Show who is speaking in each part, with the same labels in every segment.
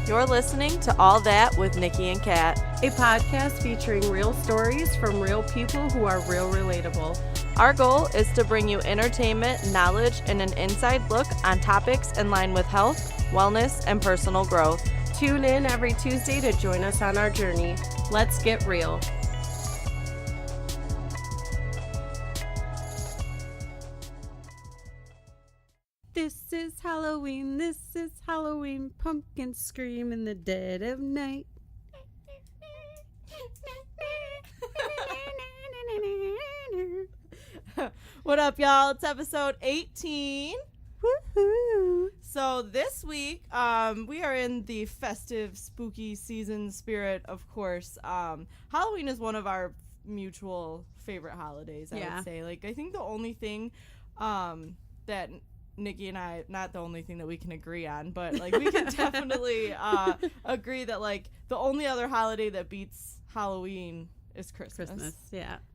Speaker 1: You're listening to All That with Nikki and Cat,
Speaker 2: a podcast featuring real stories from real people who are real relatable.
Speaker 1: Our goal is to bring you entertainment, knowledge, and an inside look on topics in line with health, wellness, and personal growth.
Speaker 2: Tune in every Tuesday to join us on our journey. Let's get real. This is Halloween, pumpkins scream in the dead of night.
Speaker 1: What up, y'all? It's episode 18.
Speaker 2: Woohoo!
Speaker 1: So this week, we are in the festive, spooky season spirit, of course. Halloween is one of our mutual favorite holidays, I would say. Like, I think the only thing that Nikki and I, not the only thing that we can agree on, but like we can definitely agree that like the only other holiday that beats Halloween is Christmas.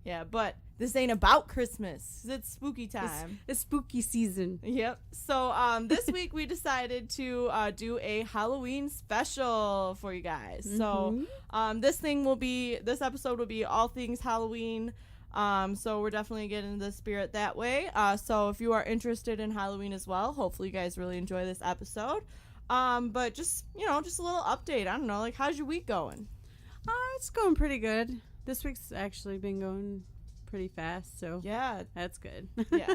Speaker 1: Yeah, but this ain't about Christmas. It's spooky time.
Speaker 2: It's spooky season.
Speaker 1: Yep. So this week we decided to do a Halloween special for you guys. So this episode will be all things Halloween. So we're definitely getting into the spirit that way. So if you are interested in Halloween as well, hopefully you guys really enjoy this episode. But just a little update. I don't know, like, how's your week going?
Speaker 2: It's going pretty good. This week's actually been going pretty fast, so
Speaker 1: yeah,
Speaker 2: that's good.
Speaker 1: Yeah.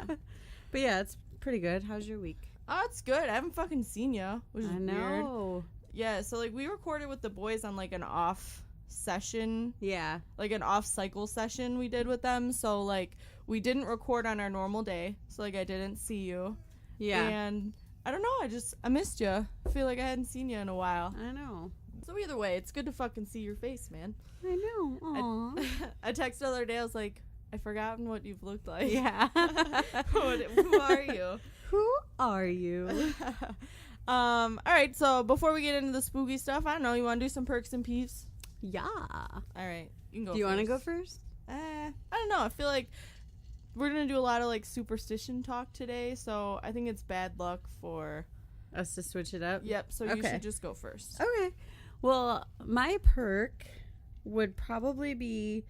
Speaker 2: But yeah, it's pretty good. How's your week?
Speaker 1: Oh, it's good. I haven't fucking seen you, which is
Speaker 2: I know.
Speaker 1: weird. Yeah, so like we recorded with the boys on like an off session, like an off cycle session we did with them, so like we didn't record on our normal day, so like I didn't see you, and I don't know, I missed you. I feel like I hadn't seen you in a while.
Speaker 2: I know.
Speaker 1: So either way, it's good to fucking see your face, man.
Speaker 2: I know. Aww.
Speaker 1: I texted the other day, I was like, I've forgotten what you've looked like.
Speaker 2: Yeah.
Speaker 1: Who are you?
Speaker 2: Who are you?
Speaker 1: All right, so before we get into the spooky stuff, I don't know, you want to do some perks and peeves?
Speaker 2: Yeah.
Speaker 1: All right. You can go.
Speaker 2: Do you want to go first?
Speaker 1: I don't know. I feel like we're going to do a lot of like superstition talk today, so I think it's bad luck for
Speaker 2: us to switch it up.
Speaker 1: Yep, so you should just go first.
Speaker 2: Okay. Well, my perk would probably be,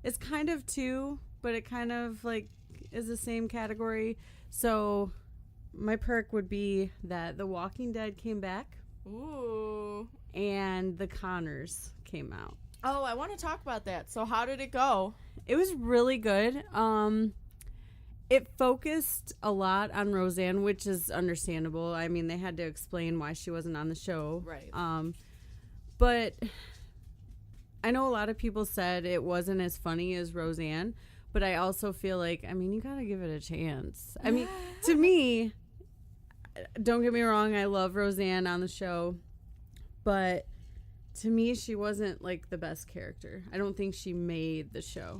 Speaker 2: it's kind of two, but it kind of like is the same category. So my perk would be that The Walking Dead came back.
Speaker 1: Ooh.
Speaker 2: And The Connors came out.
Speaker 1: Oh, I want to talk about that. So how did it go?
Speaker 2: It was really good. It focused a lot on Roseanne, which is understandable. I mean, they had to explain why she wasn't on the show.
Speaker 1: Right.
Speaker 2: But I know a lot of people said it wasn't as funny as Roseanne, but I also feel like, I mean, you got to give it a chance. I mean, to me, don't get me wrong, I love Roseanne on the show, but to me, she wasn't like the best character. I don't think she made the show.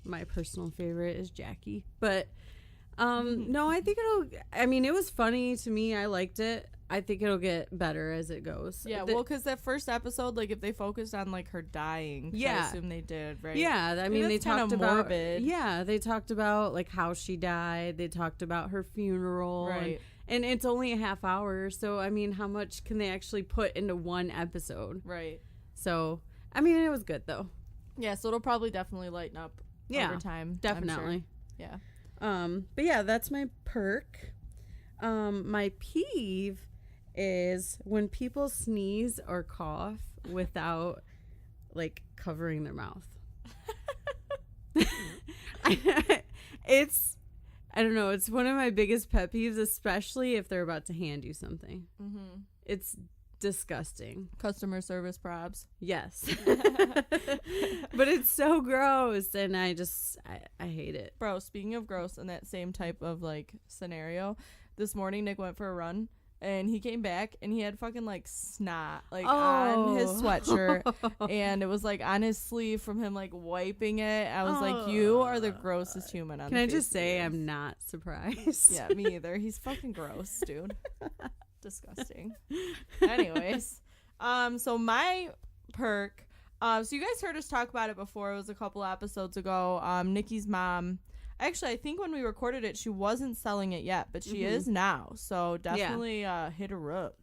Speaker 2: My personal favorite is Jackie, but no, I think it was funny to me. I liked it. I think it'll get better as it goes.
Speaker 1: Yeah, well, because that first episode, like, if they focused on, like, her dying, I assume they did, right?
Speaker 2: Yeah, I mean, they talked about...
Speaker 1: morbid.
Speaker 2: Yeah, they talked about, like, how she died. They talked about her funeral.
Speaker 1: Right.
Speaker 2: And it's only a half hour, so, I mean, how much can they actually put into one episode?
Speaker 1: Right.
Speaker 2: So, I mean, it was good, though.
Speaker 1: Yeah, so it'll probably definitely lighten up over time.
Speaker 2: Definitely.
Speaker 1: I'm sure. Yeah.
Speaker 2: But yeah, that's my perk. My peeve is when people sneeze or cough without like covering their mouth. I don't know, it's one of my biggest pet peeves, especially if they're about to hand you something. It's disgusting.
Speaker 1: Customer service probs.
Speaker 2: Yes. But it's so gross, and I hate it.
Speaker 1: Bro, speaking of gross, in that same type of like scenario, this morning Nick went for a run and he came back and he had fucking like snot like on his sweatshirt and it was like on his sleeve from him like wiping it. I was like, you are the grossest human on the face.
Speaker 2: Can I just say I'm not surprised?
Speaker 1: Yeah, me either. He's fucking gross, dude. Disgusting. Anyways, so my perk, so you guys heard us talk about it before. It was a couple episodes ago. Nikki's mom, actually, I think when we recorded it, she wasn't selling it yet, but she is now. So definitely hit her up.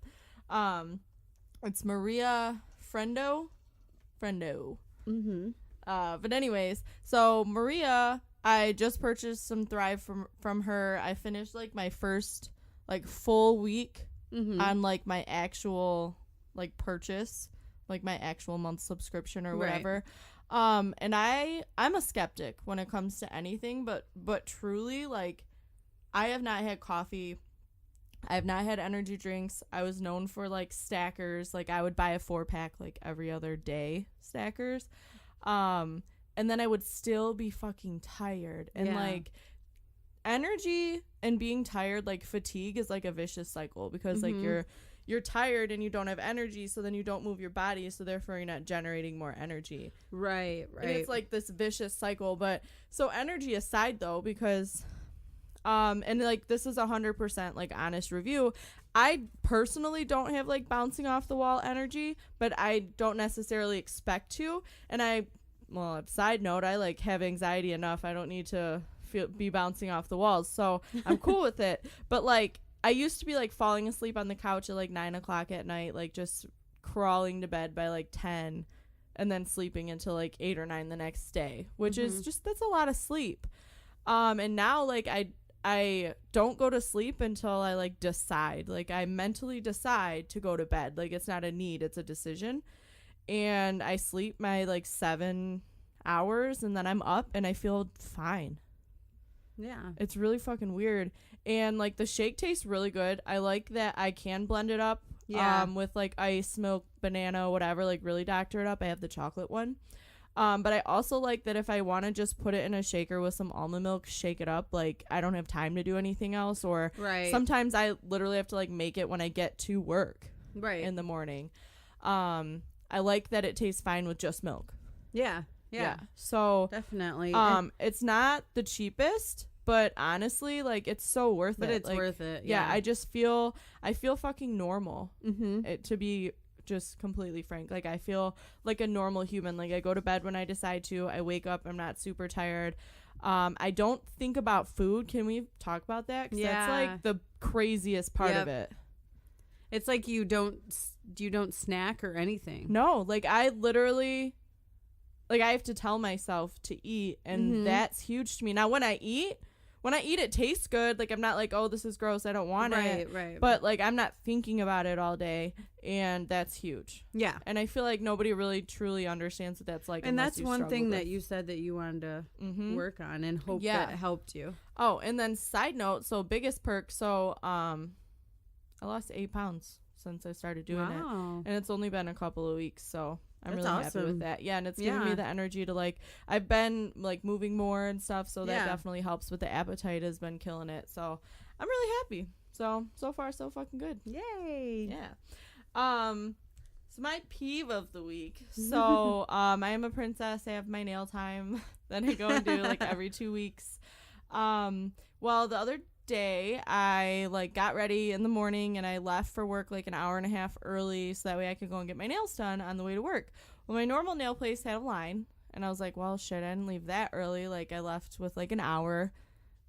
Speaker 1: It's Maria Friendo. But anyways, so Maria, I just purchased some Thrive from her. I finished like my first like full week on like my actual like purchase, like my actual month subscription or whatever. Right. And I'm a skeptic when it comes to anything, but truly, like, I have not had coffee. I have not had energy drinks. I was known for like Stackers. Like, I would buy a 4-pack like every other day, Stackers. And then I would still be fucking tired. And like, energy and being tired, like fatigue is like a vicious cycle, because like you're tired and you don't have energy, so then you don't move your body, so therefore you're not generating more energy. Right. And it's like this vicious cycle. But so energy aside though, because and like this is 100% like honest review, I personally don't have like bouncing off the wall energy, but I don't necessarily expect to. And side note, I like have anxiety enough. I don't need to be bouncing off the walls, so I'm cool with it. But like, I used to be like falling asleep on the couch at like 9 o'clock at night, like just crawling to bed by like 10 and then sleeping until like 8 or 9 the next day, which is just, that's a lot of sleep. And now like I don't go to sleep until I like decide, like I mentally decide to go to bed. Like, it's not a need, it's a decision. And I sleep my like 7 hours and then I'm up and I feel fine. Yeah. It's really fucking weird. And like the shake tastes really good. I like that I can blend it up with like ice, milk, banana, whatever, like really doctor it up. I have the chocolate one. But I also like that if I want to just put it in a shaker with some almond milk, shake it up, like I don't have time to do anything else, or sometimes I literally have to like make it when I get to work in the morning. I like that it tastes fine with just milk. Yeah. So definitely. It's not the cheapest, but honestly, like, it's so worth it. But it's like, worth it. Yeah. I feel fucking normal. To be just completely frank, like I feel like a normal human. Like, I go to bed when I decide to. I wake up, I'm not super tired. I don't think about food. Can we talk about that? 'Cause that's like the craziest part of it. It's like you don't snack or anything. No, like I literally, like I have to tell myself to eat, and that's huge to me. Now when I eat, it tastes good. Like, I'm not like, oh, this is gross, I don't want it. Right. But like, I'm not thinking about it all day, and that's huge. Yeah. And I feel like nobody really truly understands what that's like. And that's one thing that you said that you wanted to work on and hope that helped you. Oh, and then side note, so biggest perk, so I lost 8 pounds since I started doing it. And it's only been a couple of weeks, so I'm really happy with that. Yeah, and it's giving me the energy to, like, I've been, like, moving more and stuff, so that definitely helps with the appetite, has been killing it. So I'm really happy. So far, so fucking good. Yay. Yeah. So my peeve of the week. So I am a princess. I have my nail time that I go and do, like, every 2 weeks. Well, the other day I like got ready in the morning and I left for work like an hour and a half early so that way I could go and get my nails done on the way to work. Well, my normal nail place had a line, and I was like, well, shit, I didn't leave that early. Like, I left with like an hour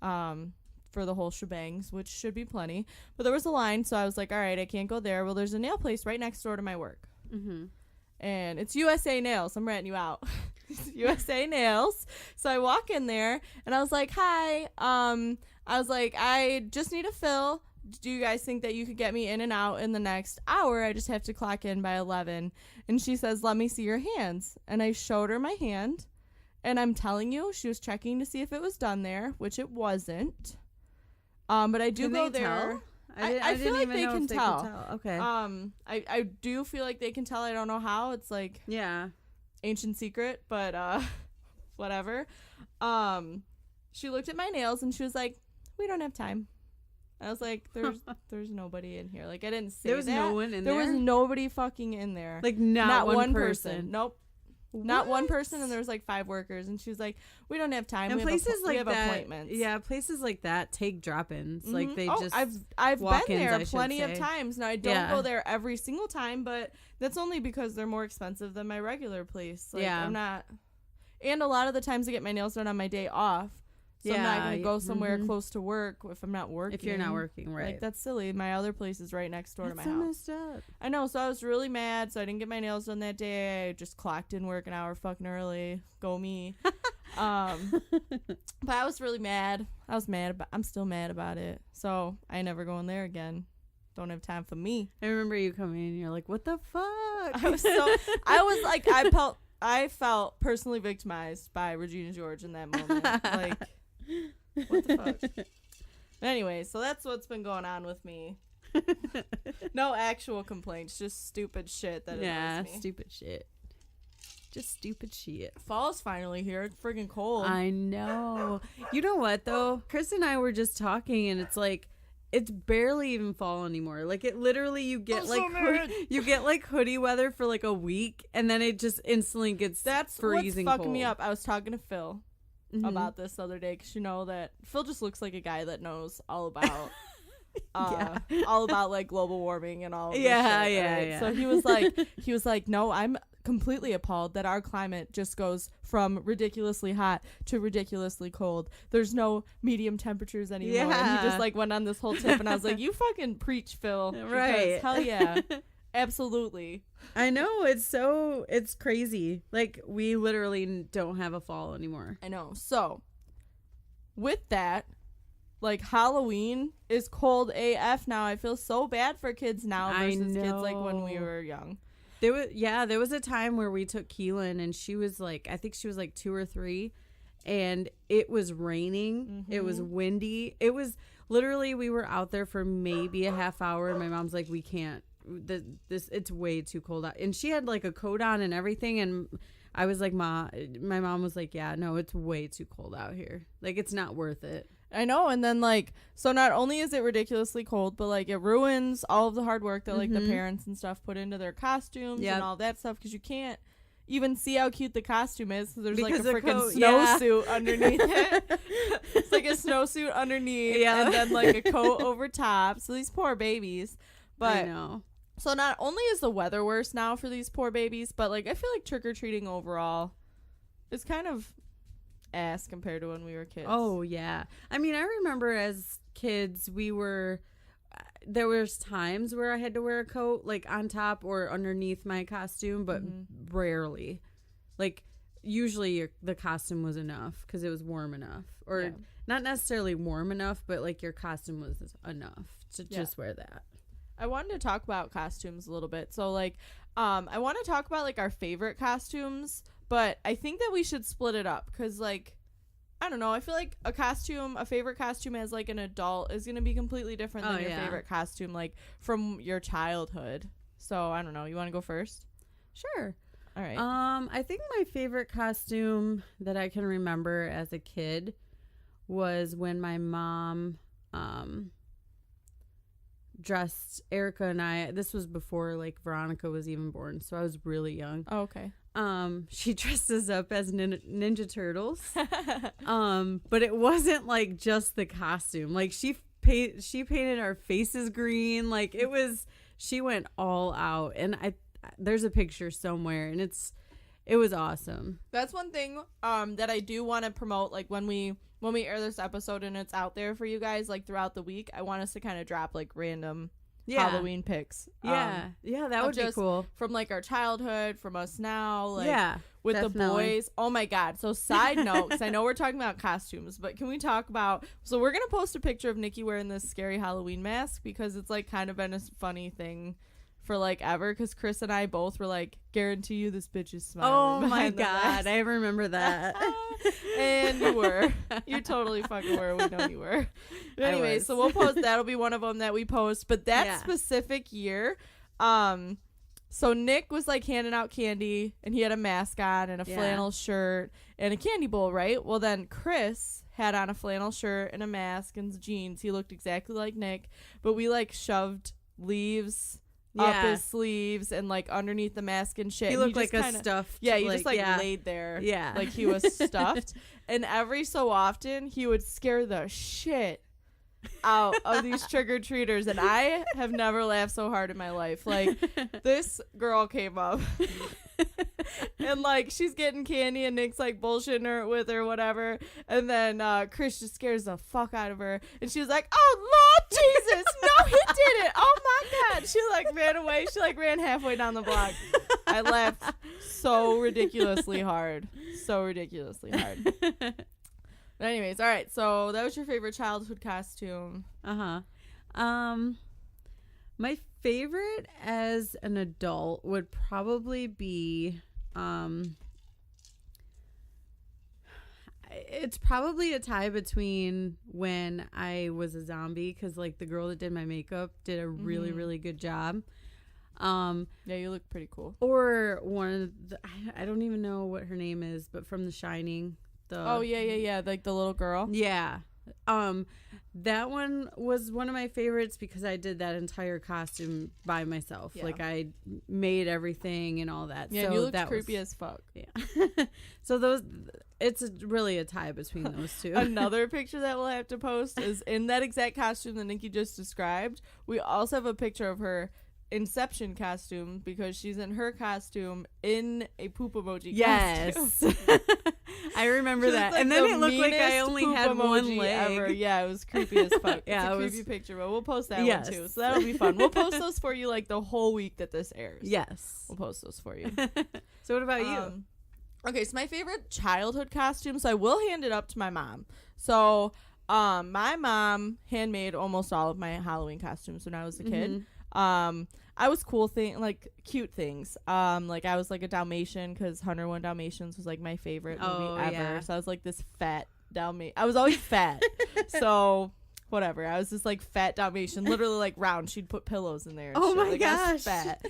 Speaker 1: for the whole shebangs, which should be plenty, but there was a line, so I was like, all right, I can't go there. Well, there's a nail place right next door to my work, and it's USA Nails. I'm ratting you out. USA Nails. So I walk in there and I was like, hi, I was like, I just need a fill. Do you guys think that you could get me in and out in the next hour? I just have to clock in by 11. And she says, let me see your hands. And I showed her my hand. And I'm telling you, she was checking to see if it was done there, which it wasn't. But I do go there. I feel like they can tell. Okay. I do feel like they can tell. I don't know how. It's like ancient secret, but whatever. She looked at my nails and she was like, we don't have time. I was like, there's nobody in here. Like, I didn't say that. There was no one in there? There was nobody fucking in there. Like, not one person. Nope. What? Not one person, and there was like 5 workers, and she was like, we don't have time. And places like that, we have appointments. Yeah, places like that take drop-ins. Like, they just I've been there plenty of times. Now, I don't go there every single time, but that's only because they're more expensive than my regular place. Like, I'm not. And a lot of the times I get my nails done on my day off. So I'm not going to go somewhere close to work if I'm not working.
Speaker 2: If you're not working, right.
Speaker 1: Like, that's silly. My other place is right next door to my house.
Speaker 2: That's so messed up. I
Speaker 1: know, so I was really mad, so I didn't get my nails done that day. I just clocked in work an hour fucking early. Go me. But I was really mad. I'm still mad about it. So I ain't never going there again. Don't have time for me.
Speaker 2: I remember you coming in and you're like, what the fuck?
Speaker 1: I felt personally victimized by Regina George in that moment. Like, what the fuck? Anyway, so that's what's been going on with me. No actual complaints, just stupid shit that annoys me.
Speaker 2: Stupid shit. Just stupid shit.
Speaker 1: Fall's finally here. It's friggin' cold.
Speaker 2: I know. You know what, though? Chris and I were just talking, and it's like, it's barely even fall anymore. Like, it literally, you get like hoodie weather for like a week, and then it just instantly gets freezing
Speaker 1: what's fucking
Speaker 2: cold.
Speaker 1: me up. I was talking to Phil about this the other day, because you know that Phil just looks like a guy that knows all about all about like global warming and all of this shit, right? So he was like, no, I'm completely appalled that our climate just goes from ridiculously hot to ridiculously cold. There's no medium temperatures anymore. And he just like went on this whole tip, and I was like, you fucking preach, Phil.
Speaker 2: Right.
Speaker 1: Hell yeah. Absolutely.
Speaker 2: I know, it's crazy. Like, we literally don't have a fall anymore.
Speaker 1: I know. So with that, like, Halloween is cold AF now. I feel so bad for kids now versus kids like when we were young.
Speaker 2: There was a time where we took Keelan, and she was like, I think she was like 2 or 3, and it was raining. It was windy. It was literally, we were out there for maybe a half hour, and my mom's like, we can't, it's way too cold out. And she had like a coat on and everything, and I was like, my mom was like, yeah, no, it's way too cold out here. Like, it's not worth it.
Speaker 1: I know. And then, like, so not only is it ridiculously cold, but like it ruins all of the hard work that like the parents and stuff put into their costumes and all that stuff, because you can't even see how cute the costume is because there's like a freaking snowsuit underneath it. It's like a snowsuit underneath and then like a coat over top. So these poor babies. But I know. So not only is the weather worse now for these poor babies, but like I feel like trick-or-treating overall is kind of ass compared to when we were kids.
Speaker 2: Oh yeah. I mean, I remember as kids there was times where I had to wear a coat like on top or underneath my costume, but rarely. Like, usually the costume was enough because it was warm enough, or not necessarily warm enough, but like your costume was enough to just wear that.
Speaker 1: I wanted to talk about costumes a little bit. So like I want to talk about like our favorite costumes, but I think that we should split it up because, like, I don't know. I feel like a favorite costume as, like, an adult is going to be completely different than your favorite costume, like, from your childhood. So, I don't know. You want to go first?
Speaker 2: Sure.
Speaker 1: All right.
Speaker 2: I think my favorite costume that I can remember as a kid was when my mom dressed Erica and I. This was before, like, Veronica was even born, so I was really young.
Speaker 1: Oh, okay.
Speaker 2: She dressed us up as Ninja Turtles. But it wasn't like just the costume. Like, she painted our faces green. Like, she went all out. And there's a picture somewhere, and it was awesome.
Speaker 1: That's one thing that I do want to promote. Like, when we air this episode and it's out there for you guys, like, throughout the week, I want us to kind of drop like random Halloween pics.
Speaker 2: That would be cool.
Speaker 1: From like our childhood, from us now, like with definitely. The boys. Oh my god. So side note, because I know we're talking about costumes, but can we talk about, so we're gonna post a picture of Nikki wearing this scary Halloween mask because it's like kind of been a funny thing for like ever, because Chris and I both were like, guarantee you this bitch is smiling.
Speaker 2: Oh my god, I remember that.
Speaker 1: And you were. You totally fucking were. We know you were. But anyway, so we'll post, that'll be one of them that we post. But that specific year, so Nick was like handing out candy, and he had a mask on and a flannel shirt and a candy bowl, right? Well, then Chris had on a flannel shirt and a mask and jeans. He looked exactly like Nick, but we like shoved leaves up his sleeves and like underneath the mask and shit.
Speaker 2: He looked like a stuffed.
Speaker 1: Yeah, he just like laid there.
Speaker 2: Yeah,
Speaker 1: like he was stuffed. And every so often he would scare the shit out of these trick-or-treaters, and I have never laughed so hard in my life. Like, this girl came up and like she's getting candy and Nick's like bullshitting her with her, whatever, and then Chris just scares the fuck out of her and she's like, oh Lord Jesus, no he didn't, oh my God. She like ran away. She like ran halfway down the block. I laughed so ridiculously hard. But anyways, all right, so that was your favorite childhood costume.
Speaker 2: My favorite as an adult would probably be it's probably a tie between when I was a zombie, because like the girl that did my makeup did a really really good job.
Speaker 1: Yeah, you look pretty cool.
Speaker 2: Or one of the, I don't even know what her name is, but from The Shining.
Speaker 1: Yeah, like the little girl.
Speaker 2: Yeah. That one was one of my favorites because I did that entire costume by myself. Yeah. Like I made everything and all that.
Speaker 1: Yeah,
Speaker 2: so
Speaker 1: you looked creepy as fuck.
Speaker 2: Yeah. So it's really a tie between those two.
Speaker 1: Another picture that we'll have to post is in that exact costume that Nikki just described. We also have a picture of her Inception costume, because she's in her costume in a poop emoji costume.
Speaker 2: I remember that. Like, and then it looked like I only had one leg.
Speaker 1: Ever. Yeah, it was creepy as fuck.
Speaker 2: Yeah,
Speaker 1: it's a creepy picture, but we'll post that one too. So that'll be fun. We'll post those for you like the whole week that this airs.
Speaker 2: Yes.
Speaker 1: We'll post those for you.
Speaker 2: So what about you?
Speaker 1: Okay, so my favorite childhood costume, so I will hand it up to my mom. So my mom handmade almost all of my Halloween costumes when I was a kid. I was cute things. Like I was like a Dalmatian, because 101 Dalmatians was like my favorite movie ever. Yeah. So I was like this fat Dalmatian. I was always fat. So whatever. I was this like fat Dalmatian, literally like round. She'd put pillows in there. And shit.
Speaker 2: My gosh.
Speaker 1: I was fat.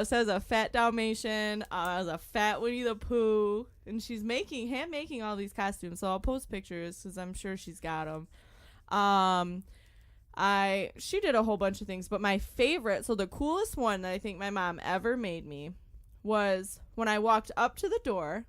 Speaker 1: So I was a fat Dalmatian. I was a fat Winnie the Pooh. And she's hand making all these costumes. So I'll post pictures because I'm sure she's got them. She did a whole bunch of things, but my favorite, so the coolest one that I think my mom ever made me was when I walked up to the door,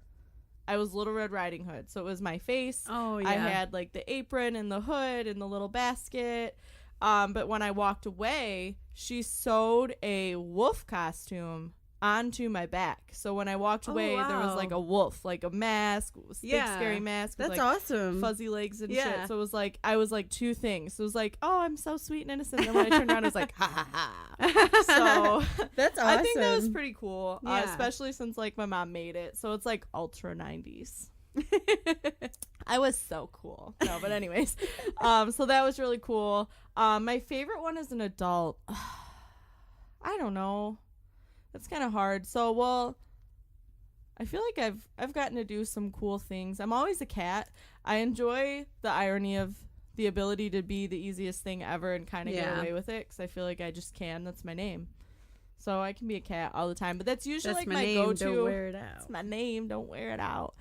Speaker 1: I was Little Red Riding Hood. So it was my face. Oh, yeah. I had like the apron and the hood and the little basket. But when I walked away, she sewed a wolf costume onto my back. So when I walked away, there was like a wolf, like a mask, big scary mask.
Speaker 2: That's
Speaker 1: with, like,
Speaker 2: awesome.
Speaker 1: Fuzzy legs and shit. So it was like, I was like two things. So it was like, oh, I'm so sweet and innocent. And then when I turned around, I was like, ha ha ha. So
Speaker 2: that's awesome.
Speaker 1: I think that was pretty cool, especially since like my mom made it. So it's like ultra 90s. I was so cool. No, but anyways, so that was really cool. My favorite one as an adult, I don't know. That's kind of hard. So, well, I feel like I've gotten to do some cool things. I'm always a cat. I enjoy the irony of the ability to be the easiest thing ever and kind of get away with it, because I feel like I just can. That's my name. So I can be a cat all the time. But that's usually like my go-to.
Speaker 2: Don't wear it out.
Speaker 1: That's my name. Don't wear it out.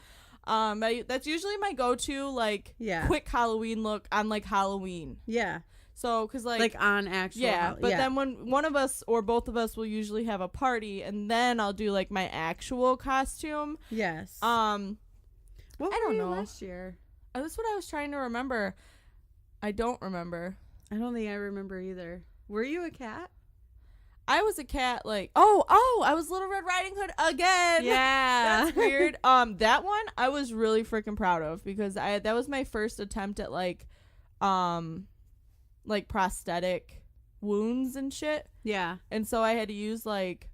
Speaker 1: That's usually my go-to, like, quick Halloween look on, like, Halloween.
Speaker 2: Yeah.
Speaker 1: So, because, like
Speaker 2: on actual.
Speaker 1: Yeah, but then when one of us or both of us will usually have a party, and then I'll do, like, my actual costume.
Speaker 2: Yes.
Speaker 1: What
Speaker 2: I don't know. Last year?
Speaker 1: That's what I was trying to remember. I don't remember.
Speaker 2: I don't think I remember either. Were you a cat?
Speaker 1: I was a cat, like, I was Little Red Riding Hood again.
Speaker 2: Yeah.
Speaker 1: That's weird. That one I was really freaking proud of, because that was my first attempt at, like prosthetic wounds and shit.
Speaker 2: Yeah.
Speaker 1: And so I had to use, like,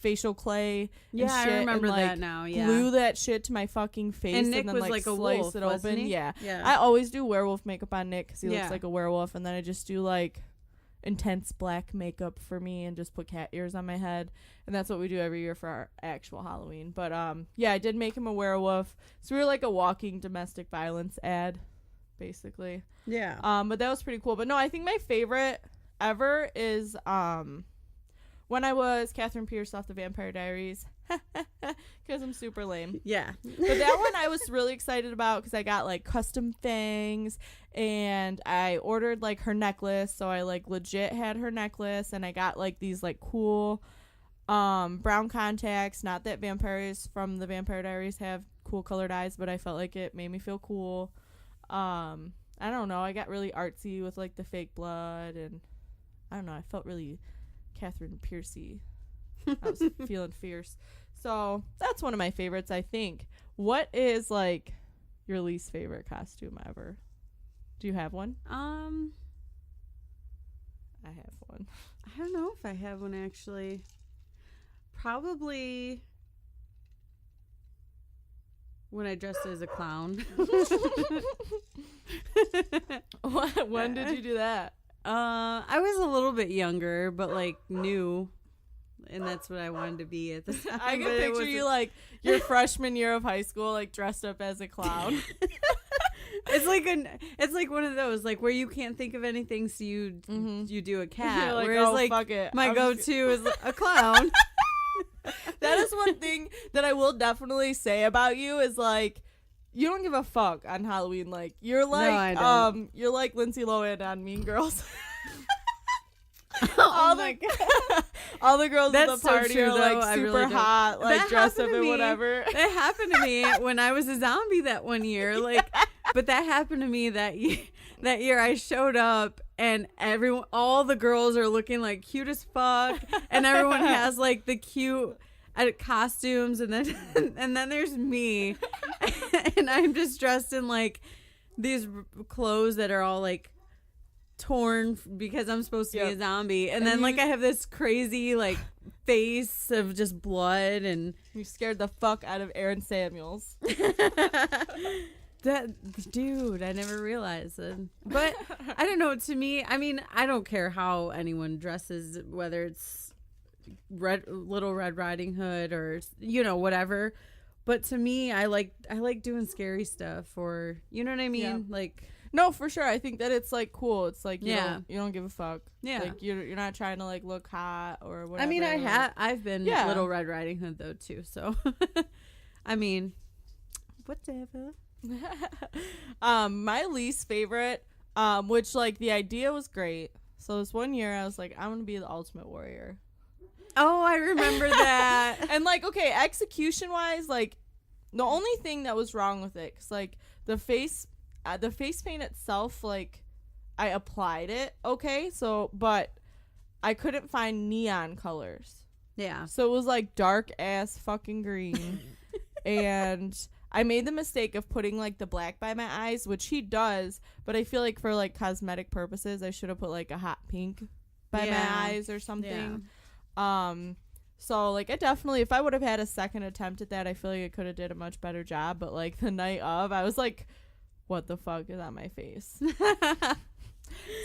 Speaker 1: facial clay and shit.
Speaker 2: I remember
Speaker 1: and, like,
Speaker 2: that now. Yeah.
Speaker 1: Glue that shit to my fucking face
Speaker 2: and Nick
Speaker 1: and then,
Speaker 2: was
Speaker 1: like
Speaker 2: a
Speaker 1: slice
Speaker 2: wolf,
Speaker 1: it
Speaker 2: wasn't
Speaker 1: open.
Speaker 2: He?
Speaker 1: Yeah.
Speaker 2: Yeah.
Speaker 1: I always do werewolf makeup on Nick because he looks like a werewolf, and then I just do, like, intense black makeup for me and just put cat ears on my head, and that's what we do every year for our actual Halloween. But I did make him a werewolf, so we were like a walking domestic violence ad, basically.
Speaker 2: Yeah.
Speaker 1: But that was pretty cool. But no, I think my favorite ever is when I was Catherine Pierce off the Vampire Diaries, because I'm super lame.
Speaker 2: Yeah.
Speaker 1: But that one I was really excited about because I got, like, custom fangs, and I ordered, like, her necklace, so I, like, legit had her necklace, and I got, like, these, like, cool brown contacts. Not that vampires from the Vampire Diaries have cool colored eyes, but I felt like it made me feel cool. I don't know. I got really artsy with like the fake blood, and I don't know. I felt really Catherine Piercy. I was feeling fierce. So that's one of my favorites, I think. What is like your least favorite costume ever? Do you have one? I have one.
Speaker 2: I don't know if I have one actually. Probably when I dressed as a clown.
Speaker 1: When did you do that?
Speaker 2: I was a little bit younger, but like new, and that's what I wanted to be at the time.
Speaker 1: I can picture you like your freshman year of high school, like dressed up as a clown.
Speaker 2: It's like one of those like where you can't think of anything, so you do a cat.
Speaker 1: You're like,
Speaker 2: whereas
Speaker 1: oh,
Speaker 2: like
Speaker 1: fuck it.
Speaker 2: my go-to is a clown.
Speaker 1: That is one thing that I will definitely say about you is like you don't give a fuck on Halloween. Like you're like
Speaker 2: No, I don't.
Speaker 1: You're like Lindsay Lohan on Mean Girls.
Speaker 2: Oh my God.
Speaker 1: All the girls at
Speaker 2: That's
Speaker 1: the
Speaker 2: so
Speaker 1: party
Speaker 2: true,
Speaker 1: are like
Speaker 2: though. I
Speaker 1: super
Speaker 2: really don't.
Speaker 1: hot, like
Speaker 2: That
Speaker 1: dressed up
Speaker 2: happened to
Speaker 1: in
Speaker 2: me.
Speaker 1: whatever.
Speaker 2: That happened to me when I was a zombie that one year. Like, but that happened to me that year. That year I showed up and all the girls are looking like cute as fuck, and everyone has like the cute costumes, and then there's me, and I'm just dressed in like these clothes that are all like torn because I'm supposed to be a zombie, and then like I have this crazy like face of just blood, and
Speaker 1: you scared the fuck out of Aaron Samuels.
Speaker 2: That dude, I never realized it. But I don't know, to me, I mean, I don't care how anyone dresses, whether it's Little Red Riding Hood or whatever, but to me I like doing scary stuff, or you know what I mean? Like,
Speaker 1: no, for sure. I think that it's like cool. It's like you don't give a fuck.
Speaker 2: Yeah,
Speaker 1: like you're not trying to like look hot or whatever.
Speaker 2: I mean, I've been Little Red Riding Hood though too, so I mean, whatever.
Speaker 1: My least favorite, which like the idea was great. So this one year I was like, I'm gonna be the Ultimate Warrior.
Speaker 2: Oh, I remember that.
Speaker 1: And like, okay, execution wise, like the only thing that was wrong with it, cause like the face paint itself, like I applied it, okay, so but I couldn't find neon colors.
Speaker 2: Yeah.
Speaker 1: So it was like dark ass fucking green, and I made the mistake of putting like the black by my eyes, which he does, but I feel like for like cosmetic purposes, I should have put like a hot pink by my eyes or something. Yeah. So like I definitely, if I would have had a second attempt at that, I feel like I could have did a much better job. But like the night of, I was like, what the fuck is on my face?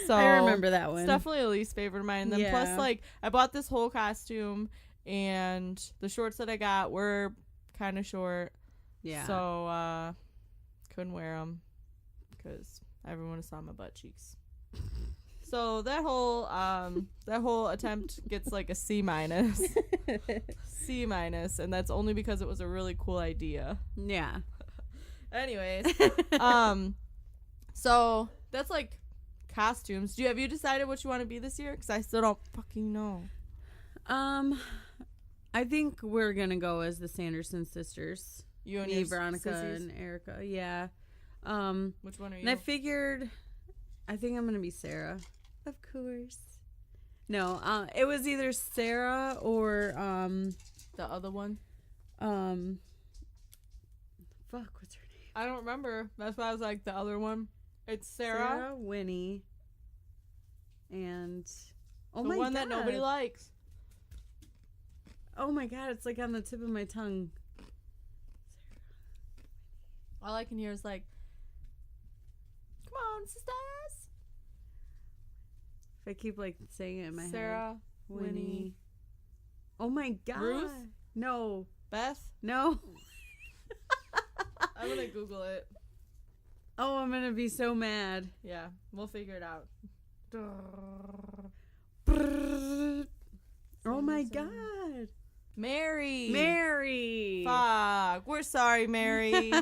Speaker 1: So
Speaker 2: I remember that one.
Speaker 1: It's definitely a least favorite of mine. And then plus like I bought this whole costume, and the shorts that I got were kind of short. Yeah. So, couldn't wear them because everyone saw my butt cheeks. So that whole attempt gets like a C-. C-, and that's only because it was a really cool idea.
Speaker 2: Yeah.
Speaker 1: Anyways, so that's like costumes. Have you decided what you want to be this year? Because I still don't fucking know.
Speaker 2: I think we're gonna go as the Sanderson sisters.
Speaker 1: You and
Speaker 2: me,
Speaker 1: your
Speaker 2: Veronica,
Speaker 1: sissies?
Speaker 2: and Erica. Yeah.
Speaker 1: Which one are you?
Speaker 2: And I figured, I think I'm gonna be Sarah. Of course. No. It was either Sarah or
Speaker 1: the other one.
Speaker 2: Fuck. What's her name?
Speaker 1: I don't remember. That's why I was like the other one. It's Sarah,
Speaker 2: Winnie, and
Speaker 1: the one that nobody likes.
Speaker 2: Oh my God! It's like on the tip of my tongue.
Speaker 1: All I can hear is like, "Come on, sisters."
Speaker 2: If I keep like saying it in my head.
Speaker 1: Sarah, Winnie.
Speaker 2: Oh my God.
Speaker 1: Ruth?
Speaker 2: No.
Speaker 1: Beth?
Speaker 2: No.
Speaker 1: I'm gonna Google it.
Speaker 2: Oh, I'm gonna be so mad.
Speaker 1: Yeah, we'll figure it out.
Speaker 2: Oh my God.
Speaker 1: Mary. Fuck. We're sorry, Mary.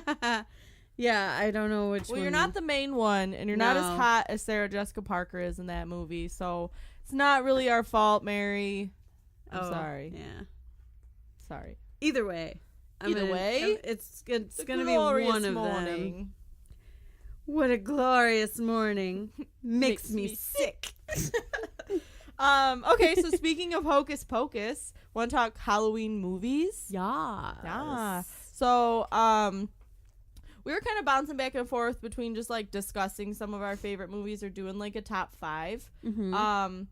Speaker 2: Yeah, I don't know which one.
Speaker 1: Well, you're not the main one, and you're not as hot as Sarah Jessica Parker is in that movie, so it's not really our fault, Mary. I'm sorry.
Speaker 2: Yeah.
Speaker 1: Sorry.
Speaker 2: Either way.
Speaker 1: It's
Speaker 2: it's gonna be one of them. What a glorious morning. Makes me sick.
Speaker 1: Okay, so speaking of Hocus Pocus, want to talk Halloween movies?
Speaker 2: Yeah.
Speaker 1: So, we were kind of bouncing back and forth between just like discussing some of our favorite movies or doing like a top 5.
Speaker 2: Mm-hmm.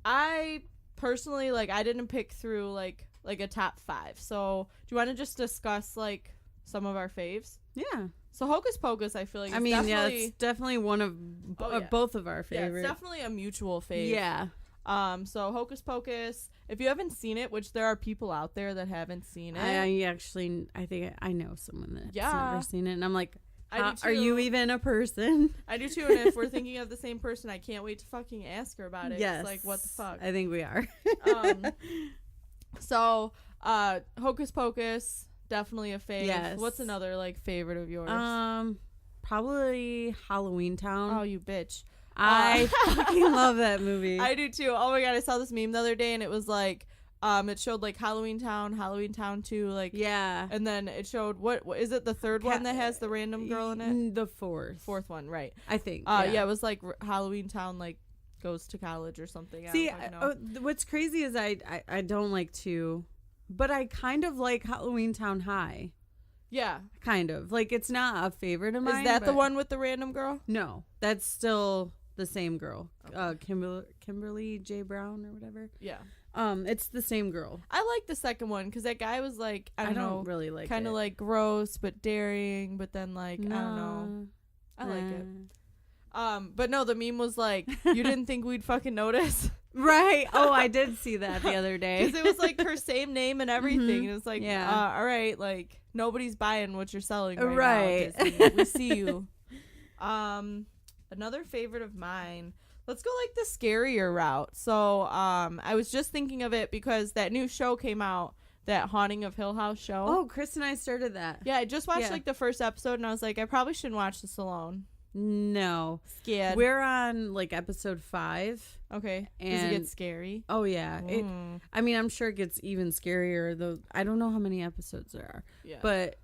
Speaker 1: I personally, like, I didn't pick through like a top 5. So, do you want to just discuss like some of our faves?
Speaker 2: Yeah.
Speaker 1: So Hocus Pocus, I feel like,
Speaker 2: it's definitely one of both of our favorites.
Speaker 1: Yeah, it's definitely a mutual fave.
Speaker 2: Yeah.
Speaker 1: So Hocus Pocus, if you haven't seen it, which there are people out there that haven't seen it.
Speaker 2: I think I know someone that's never seen it, and I'm like, are you even a person?
Speaker 1: I do too, and if we're thinking of the same person, I can't wait to fucking ask her about it.
Speaker 2: Yes.
Speaker 1: It's like, what the fuck?
Speaker 2: I think we are.
Speaker 1: So, Hocus Pocus, definitely a fave.
Speaker 2: Yes.
Speaker 1: What's another, like, favorite of yours?
Speaker 2: Probably Halloween Town.
Speaker 1: Oh, you bitch.
Speaker 2: I fucking love that movie.
Speaker 1: I do too. Oh my god, I saw this meme the other day, and it was like, it showed like Halloween Town 2, like,
Speaker 2: yeah,
Speaker 1: and then it showed what is it, the third one that has the random girl in it?
Speaker 2: The fourth
Speaker 1: one, right?
Speaker 2: I think.
Speaker 1: Yeah, it was like Halloween Town like goes to college or something.
Speaker 2: See, what's crazy is I don't like to, but I kind of like Halloween Town High.
Speaker 1: Yeah,
Speaker 2: kind of like it's not a favorite of mine.
Speaker 1: Is that the one with the random girl?
Speaker 2: No, that's still the same girl. Okay. Kimberly J. Brown or whatever.
Speaker 1: Yeah.
Speaker 2: It's the same girl.
Speaker 1: I like the second one because that guy was like, I don't
Speaker 2: really like
Speaker 1: kind of like gross but daring, but then like
Speaker 2: no.
Speaker 1: I don't know, I like it. But no, the meme was like, you didn't think we'd fucking notice,
Speaker 2: right? Oh, I did see that the other day
Speaker 1: because it was like her same name and everything.
Speaker 2: Mm-hmm.
Speaker 1: It was like,
Speaker 2: yeah,
Speaker 1: all right, like nobody's buying what you're selling
Speaker 2: right
Speaker 1: now, Disney. We see you. Another favorite of mine. Let's go like the scarier route. So I was just thinking of it because that new show came out, that Haunting of Hill House show.
Speaker 2: Oh, Chris and I started that.
Speaker 1: Yeah, I just watched like the first episode and I was like, I probably shouldn't watch this alone.
Speaker 2: No.
Speaker 1: Scared.
Speaker 2: We're on like episode 5.
Speaker 1: Okay. Does it get scary?
Speaker 2: Oh yeah. I mean, I'm sure it gets even scarier though. I don't know how many episodes there are. Yeah. But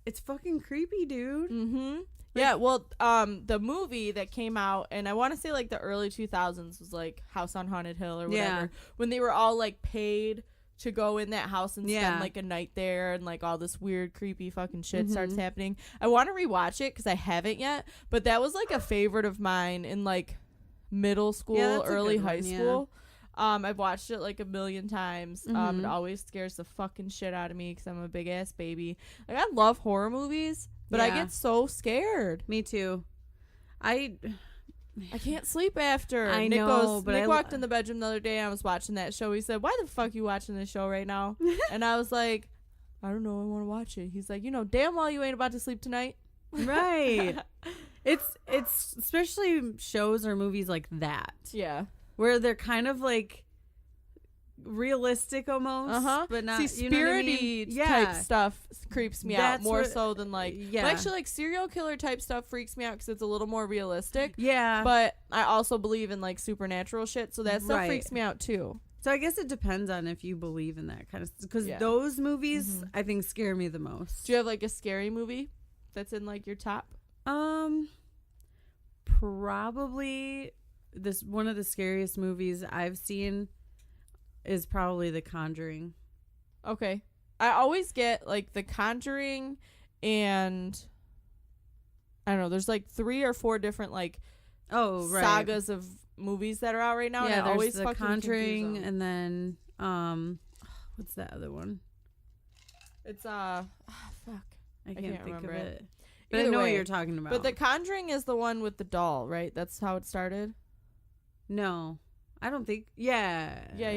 Speaker 2: it's fucking creepy, dude.
Speaker 1: Mm-hmm. Yeah, well, the movie that came out, and I want to say like the early 2000s was like House on Haunted Hill or whatever, when they were all like paid to go in that house and spend like a night there, and like all this weird, creepy fucking shit starts happening. I want to rewatch it because I haven't yet, but that was like a favorite of mine in like middle school, early high school. I've watched it like a million times. It always scares the fucking shit out of me because I'm a big ass baby. Like, I love horror movies, but I get so scared.
Speaker 2: Me too. I
Speaker 1: can't sleep after.
Speaker 2: I
Speaker 1: Nick
Speaker 2: know, but
Speaker 1: Nick walked in the bedroom the other day and I was watching that show. He said, "Why the fuck you watching this show right now?" And I was like, "I don't know, I want to watch it." He's like, "You know damn well you ain't about to sleep tonight."
Speaker 2: Right. It's especially shows or movies like that.
Speaker 1: Yeah.
Speaker 2: Where they're kind of like realistic almost, but not.
Speaker 1: See, spirity type stuff creeps me out more so than like.
Speaker 2: Yeah.
Speaker 1: But actually, like serial killer type stuff freaks me out because it's a little more realistic.
Speaker 2: Yeah.
Speaker 1: But I also believe in like supernatural shit, so that stuff freaks me out too.
Speaker 2: So I guess it depends on if you believe in that kind of stuff. Because those movies, I think, scare me the most.
Speaker 1: Do you have like a scary movie that's in like your top?
Speaker 2: Probably one of the scariest movies I've seen is probably The Conjuring.
Speaker 1: Okay. I always get like The Conjuring and I don't know, there's like 3 or 4 different like sagas of movies that are out right now.
Speaker 2: Yeah,
Speaker 1: and I
Speaker 2: there's
Speaker 1: always
Speaker 2: The Conjuring and then what's that other one?
Speaker 1: It's fuck.
Speaker 2: I can't think of it.
Speaker 1: But
Speaker 2: I know what you're talking about.
Speaker 1: But The Conjuring is the one with the doll, right? That's how it started?
Speaker 2: No. I don't think. Yeah.
Speaker 1: Yeah. I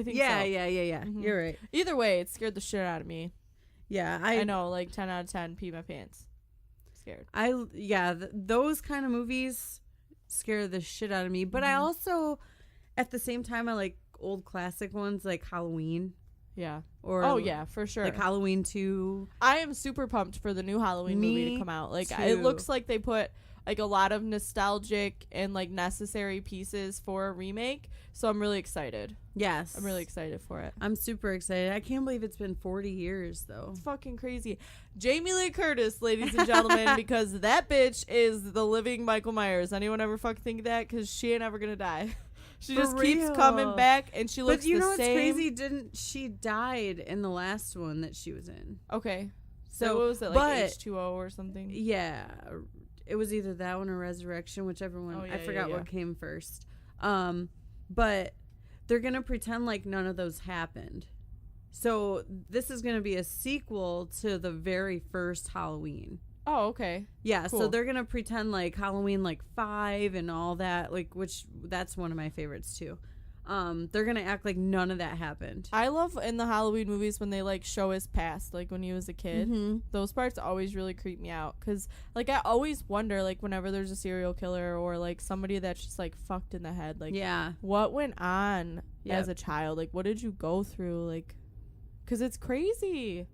Speaker 1: think so.
Speaker 2: Yeah. Mm-hmm. You're right.
Speaker 1: Either way, it scared the shit out of me.
Speaker 2: Yeah.
Speaker 1: I know, like 10 out of 10, pee my pants. Scared.
Speaker 2: Those kind of movies scare the shit out of me. But I also, at the same time, I like old classic ones like Halloween.
Speaker 1: Yeah.
Speaker 2: Or
Speaker 1: yeah, for sure.
Speaker 2: Like Halloween 2.
Speaker 1: I am super pumped for the new Halloween movie to come out. Like, it looks like they put like a lot of nostalgic and like necessary pieces for a remake. So I'm really excited.
Speaker 2: Yes.
Speaker 1: I'm really excited for it.
Speaker 2: I'm super excited. I can't believe it's been 40 years though.
Speaker 1: It's fucking crazy. Jamie Lee Curtis, ladies and gentlemen, because that bitch is the living Michael Myers. Anyone ever fucking think that? Because she ain't ever gonna die. She just keeps coming back, and she looks the same. But you know what's crazy?
Speaker 2: Didn't she died in the last one that she was in?
Speaker 1: Okay. So what was it, like H2O or something?
Speaker 2: Yeah. It was either that one or Resurrection, whichever one. I forgot what came first. But they're going to pretend like none of those happened. So this is going to be a sequel to the very first Halloween.
Speaker 1: Oh, okay.
Speaker 2: Yeah, cool. So they're going to pretend like Halloween like 5 and all that, like, which that's one of my favorites too. They're going to act like none of that happened.
Speaker 1: I love in the Halloween movies when they like show his past, like when he was a kid. Mm-hmm. Those parts always really creep me out cuz like I always wonder, like whenever there's a serial killer or like somebody that's just like fucked in the head, like what went on as a child? Like what did you go through, like cuz it's crazy.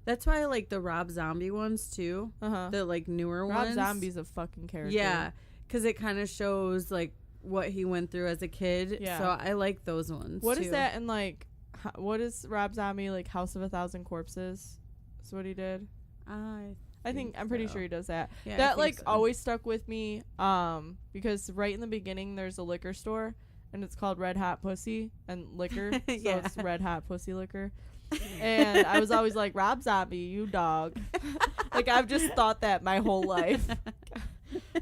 Speaker 2: That's why I like the Rob Zombie ones too. The like newer ones.
Speaker 1: Rob Zombie's a fucking character.
Speaker 2: Yeah, because it kind of shows like what he went through as a kid. Yeah. So I like those ones.
Speaker 1: What is that in like? What is Rob Zombie like? House of a Thousand Corpses. That's what he did. I'm pretty sure he does that. Yeah, that like always stuck with me. Because right in the beginning there's a liquor store and it's called Red Hot Pussy and Liquor. So it's Red Hot Pussy Liquor. And I was always like, Rob Zombie, you dog. Like I've just thought that my whole life.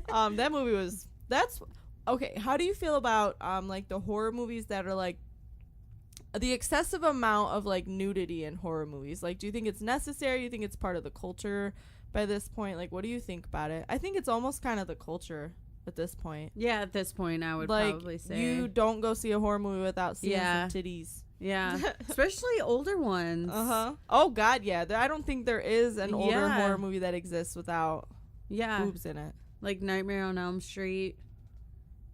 Speaker 1: That movie that's okay. How do you feel about like the horror movies that are like the excessive amount of like nudity in horror movies? Like, do you think it's necessary? You think it's part of the culture by this point? Like, what do you think about it? I think it's almost kind of the culture at this point.
Speaker 2: Yeah, at this point I would
Speaker 1: like,
Speaker 2: probably say
Speaker 1: you don't go see a horror movie without seeing some titties.
Speaker 2: Yeah, especially older ones.
Speaker 1: Oh God, yeah. I don't think there is an older horror movie that exists without boobs in it.
Speaker 2: Like Nightmare on Elm Street,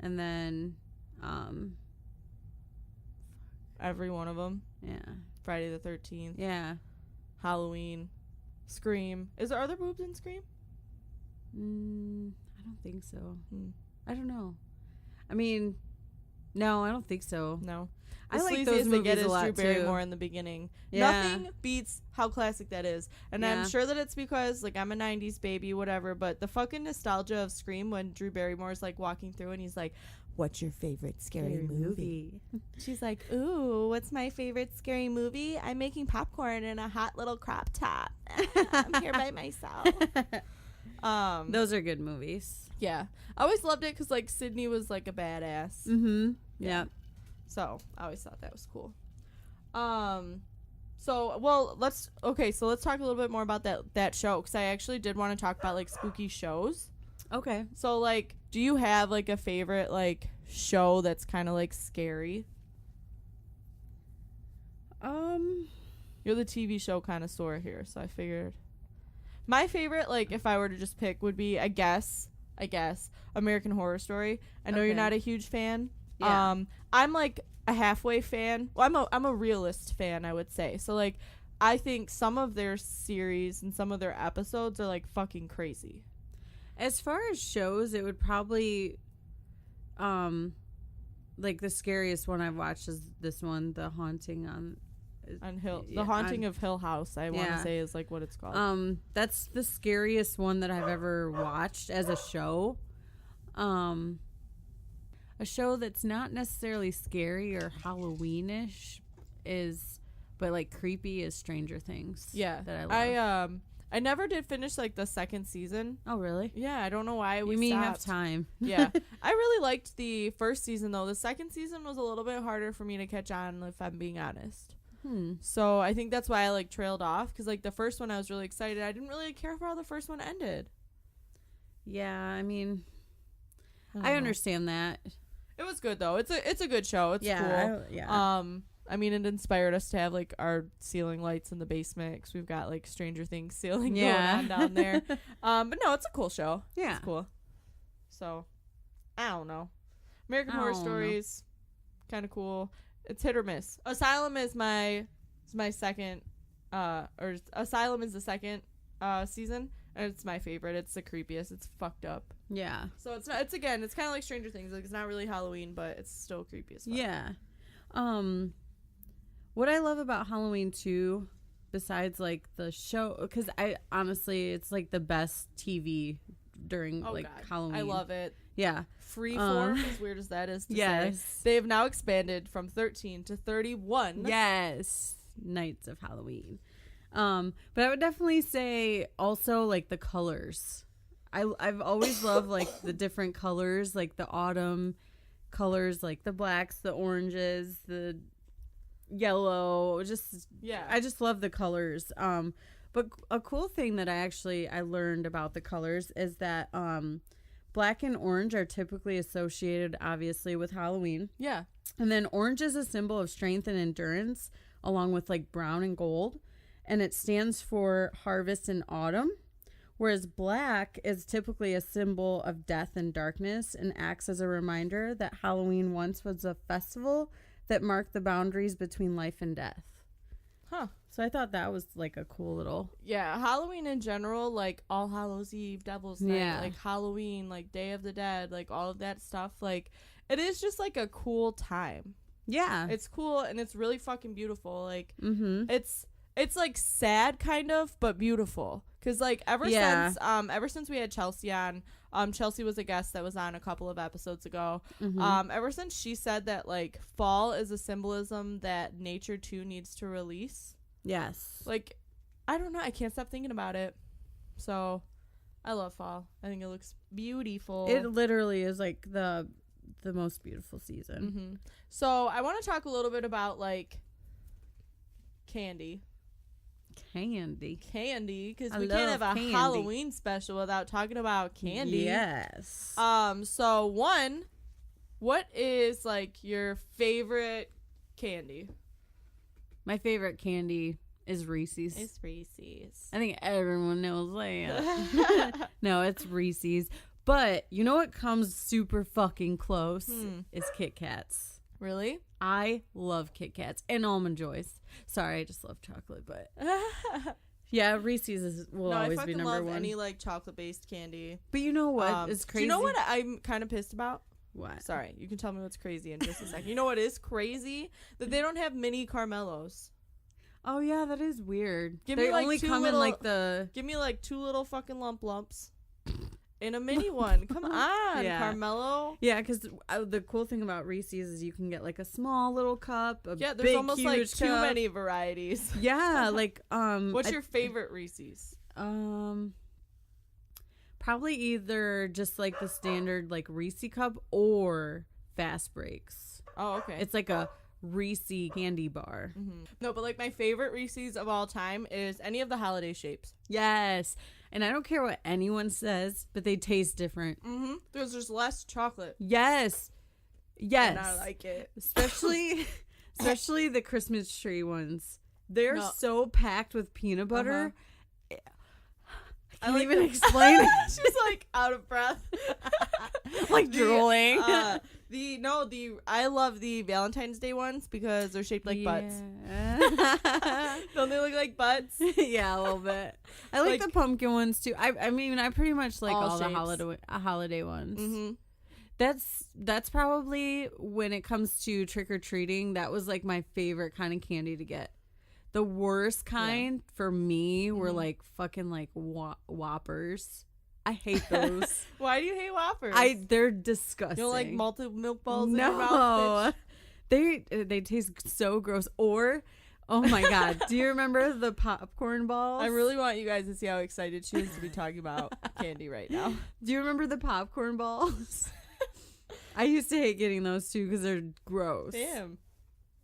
Speaker 2: and then
Speaker 1: every one of them.
Speaker 2: Yeah.
Speaker 1: Friday the 13th.
Speaker 2: Yeah.
Speaker 1: Halloween. Scream. Are there boobs in Scream?
Speaker 2: I don't think so. I don't know. I mean, no, I don't think so.
Speaker 1: No.
Speaker 2: I like those movies a lot
Speaker 1: Drew Barrymore in the beginning. Yeah. Nothing beats how classic that is. And I'm sure that it's because like I'm a 90s baby, whatever, but the fucking nostalgia of Scream when Drew Barrymore's like walking through and he's like, what's your favorite scary movie? She's like, ooh, what's my favorite scary movie? I'm making popcorn in a hot little crop top. I'm here by myself.
Speaker 2: Those are good movies.
Speaker 1: Yeah. I always loved it because like Sydney was like a badass.
Speaker 2: Yeah.
Speaker 1: So I always thought that was cool. Let's talk a little bit more about that show, because I actually did want to talk about like spooky shows.
Speaker 2: Okay.
Speaker 1: So like, do you have like a favorite like show that's kind of like scary? You're the TV show connoisseur here, so I figured my favorite, like if I were to just pick, would be I guess American Horror Story. I know you're not a huge fan. Yeah. I'm like a halfway fan. Well, I'm a realist fan, I would say. So like I think some of their series and some of their episodes are like fucking crazy.
Speaker 2: As far as shows, it would probably like the scariest one I've watched is this one, The Haunting on
Speaker 1: Hill. The Haunting of Hill House, I want to say is like what it's called.
Speaker 2: That's the scariest one that I've ever watched as a show. A show that's not necessarily scary or Halloweenish but like creepy is Stranger Things.
Speaker 1: Yeah,
Speaker 2: that I love.
Speaker 1: I never did finish like the second season.
Speaker 2: Oh really?
Speaker 1: Yeah, I don't know why we
Speaker 2: stopped. You
Speaker 1: have
Speaker 2: time.
Speaker 1: Yeah, I really liked the first season though. The second season was a little bit harder for me to catch on, if I'm being honest. So I think that's why I like trailed off, because like the first one I was really excited. I didn't really care for how the first one ended.
Speaker 2: Yeah, I mean, I understand that.
Speaker 1: It was good though. It's a good show. It's cool. I mean, it inspired us to have like our ceiling lights in the basement, because we've got like Stranger Things ceiling going on down there. But no, it's a cool show. Yeah, it's cool. So I don't know. American Horror Stories, kind of cool. It's hit or miss. Asylum is my second, or Asylum is the second season. And it's my favorite. It's the creepiest. It's fucked up.
Speaker 2: Yeah.
Speaker 1: So it's not. It's kind of like Stranger Things. Like it's not really Halloween, but it's still creepy as fuck.
Speaker 2: Yeah. What I love about Halloween too, besides like the show, because I honestly, it's like the best TV during God. Halloween.
Speaker 1: I love it.
Speaker 2: Yeah.
Speaker 1: Freeform, as weird as that is to
Speaker 2: yes.
Speaker 1: say. They have now expanded from 13 to 31.
Speaker 2: Yes. Nights of Halloween. But I would definitely say also like the colors. I've always loved like the different colors, like the autumn colors, like the blacks, the oranges, the yellow. Just
Speaker 1: yeah,
Speaker 2: I just love the colors. But a cool thing that I learned about the colors is that black and orange are typically associated, obviously, with Halloween.
Speaker 1: Yeah,
Speaker 2: and then orange is a symbol of strength and endurance, along with like brown and gold. And it stands for harvest in autumn, whereas black is typically a symbol of death and darkness and acts as a reminder that Halloween once was a festival that marked the boundaries between life and death.
Speaker 1: Huh.
Speaker 2: So I thought that was like a cool little...
Speaker 1: Yeah, Halloween in general, like All Hallows Eve, Devil's Night, like Halloween, like Day of the Dead, like all of that stuff, like it is just like a cool time.
Speaker 2: Yeah.
Speaker 1: It's cool and it's really fucking beautiful. Like it's like sad kind of, but beautiful. Cause like ever since we had Chelsea on, Chelsea was a guest that was on a couple of episodes ago. Ever since she said that like fall is a symbolism that nature too needs to release.
Speaker 2: Yes.
Speaker 1: Like, I don't know. I can't stop thinking about it. So I love fall. I think it looks beautiful.
Speaker 2: It literally is like the most beautiful season.
Speaker 1: So I want to talk a little bit about like candy, because we can't have a Halloween special without talking about candy.
Speaker 2: Yes.
Speaker 1: So one, what is like your favorite candy?
Speaker 2: My favorite candy is Reese's.
Speaker 1: It's Reese's.
Speaker 2: I think everyone knows that. No, it's Reese's. But you know what comes super fucking close is Kit Kats.
Speaker 1: Really?
Speaker 2: I love Kit Kats and Almond Joys. Sorry, I just love chocolate, but yeah, Reese's will always be number one. I fucking love
Speaker 1: any like chocolate based candy.
Speaker 2: But you know what is crazy?
Speaker 1: Do you know what I'm kind of pissed about?
Speaker 2: What?
Speaker 1: Sorry, you can tell me what's crazy in just a second. You know what is crazy? That they don't have mini Carmelos.
Speaker 2: Oh yeah, that is weird.
Speaker 1: Give me like Give me like two little fucking lumps. In a mini one. Come on, Carmelo.
Speaker 2: Yeah, because the cool thing about Reese's is you can get like a small little cup,
Speaker 1: there's
Speaker 2: big,
Speaker 1: almost like too many varieties.
Speaker 2: Yeah, like
Speaker 1: What's your favorite Reese's?
Speaker 2: Probably either just like the standard like Reese cup or Fast Breaks.
Speaker 1: Oh, okay.
Speaker 2: It's like a Reese candy bar.
Speaker 1: No, but like my favorite Reese's of all time is any of the holiday shapes.
Speaker 2: Yes. And I don't care what anyone says, but they taste different.
Speaker 1: There's just less chocolate.
Speaker 2: Yes.
Speaker 1: And I like it.
Speaker 2: Especially the Christmas tree ones. They're so packed with peanut butter. I can't even explain it.
Speaker 1: She's like out of breath.
Speaker 2: Like drooling.
Speaker 1: I love the Valentine's Day ones because they're shaped like butts. Don't they look like butts?
Speaker 2: Yeah, a little bit. I like the pumpkin ones too. I mean, I pretty much like all the holiday ones. That's probably when it comes to trick or treating. That was like my favorite kind of candy to get. The worst kind for me were like fucking like Whoppers. I hate those.
Speaker 1: Why do you hate Whoppers?
Speaker 2: They're disgusting.
Speaker 1: You don't like malted milk balls in your mouth,
Speaker 2: bitch? They taste so gross. Or, oh my God, do you remember the popcorn balls?
Speaker 1: I really want you guys to see how excited she is to be talking about candy right now.
Speaker 2: Do you remember the popcorn balls? I used to hate getting those too because they're gross.
Speaker 1: Damn.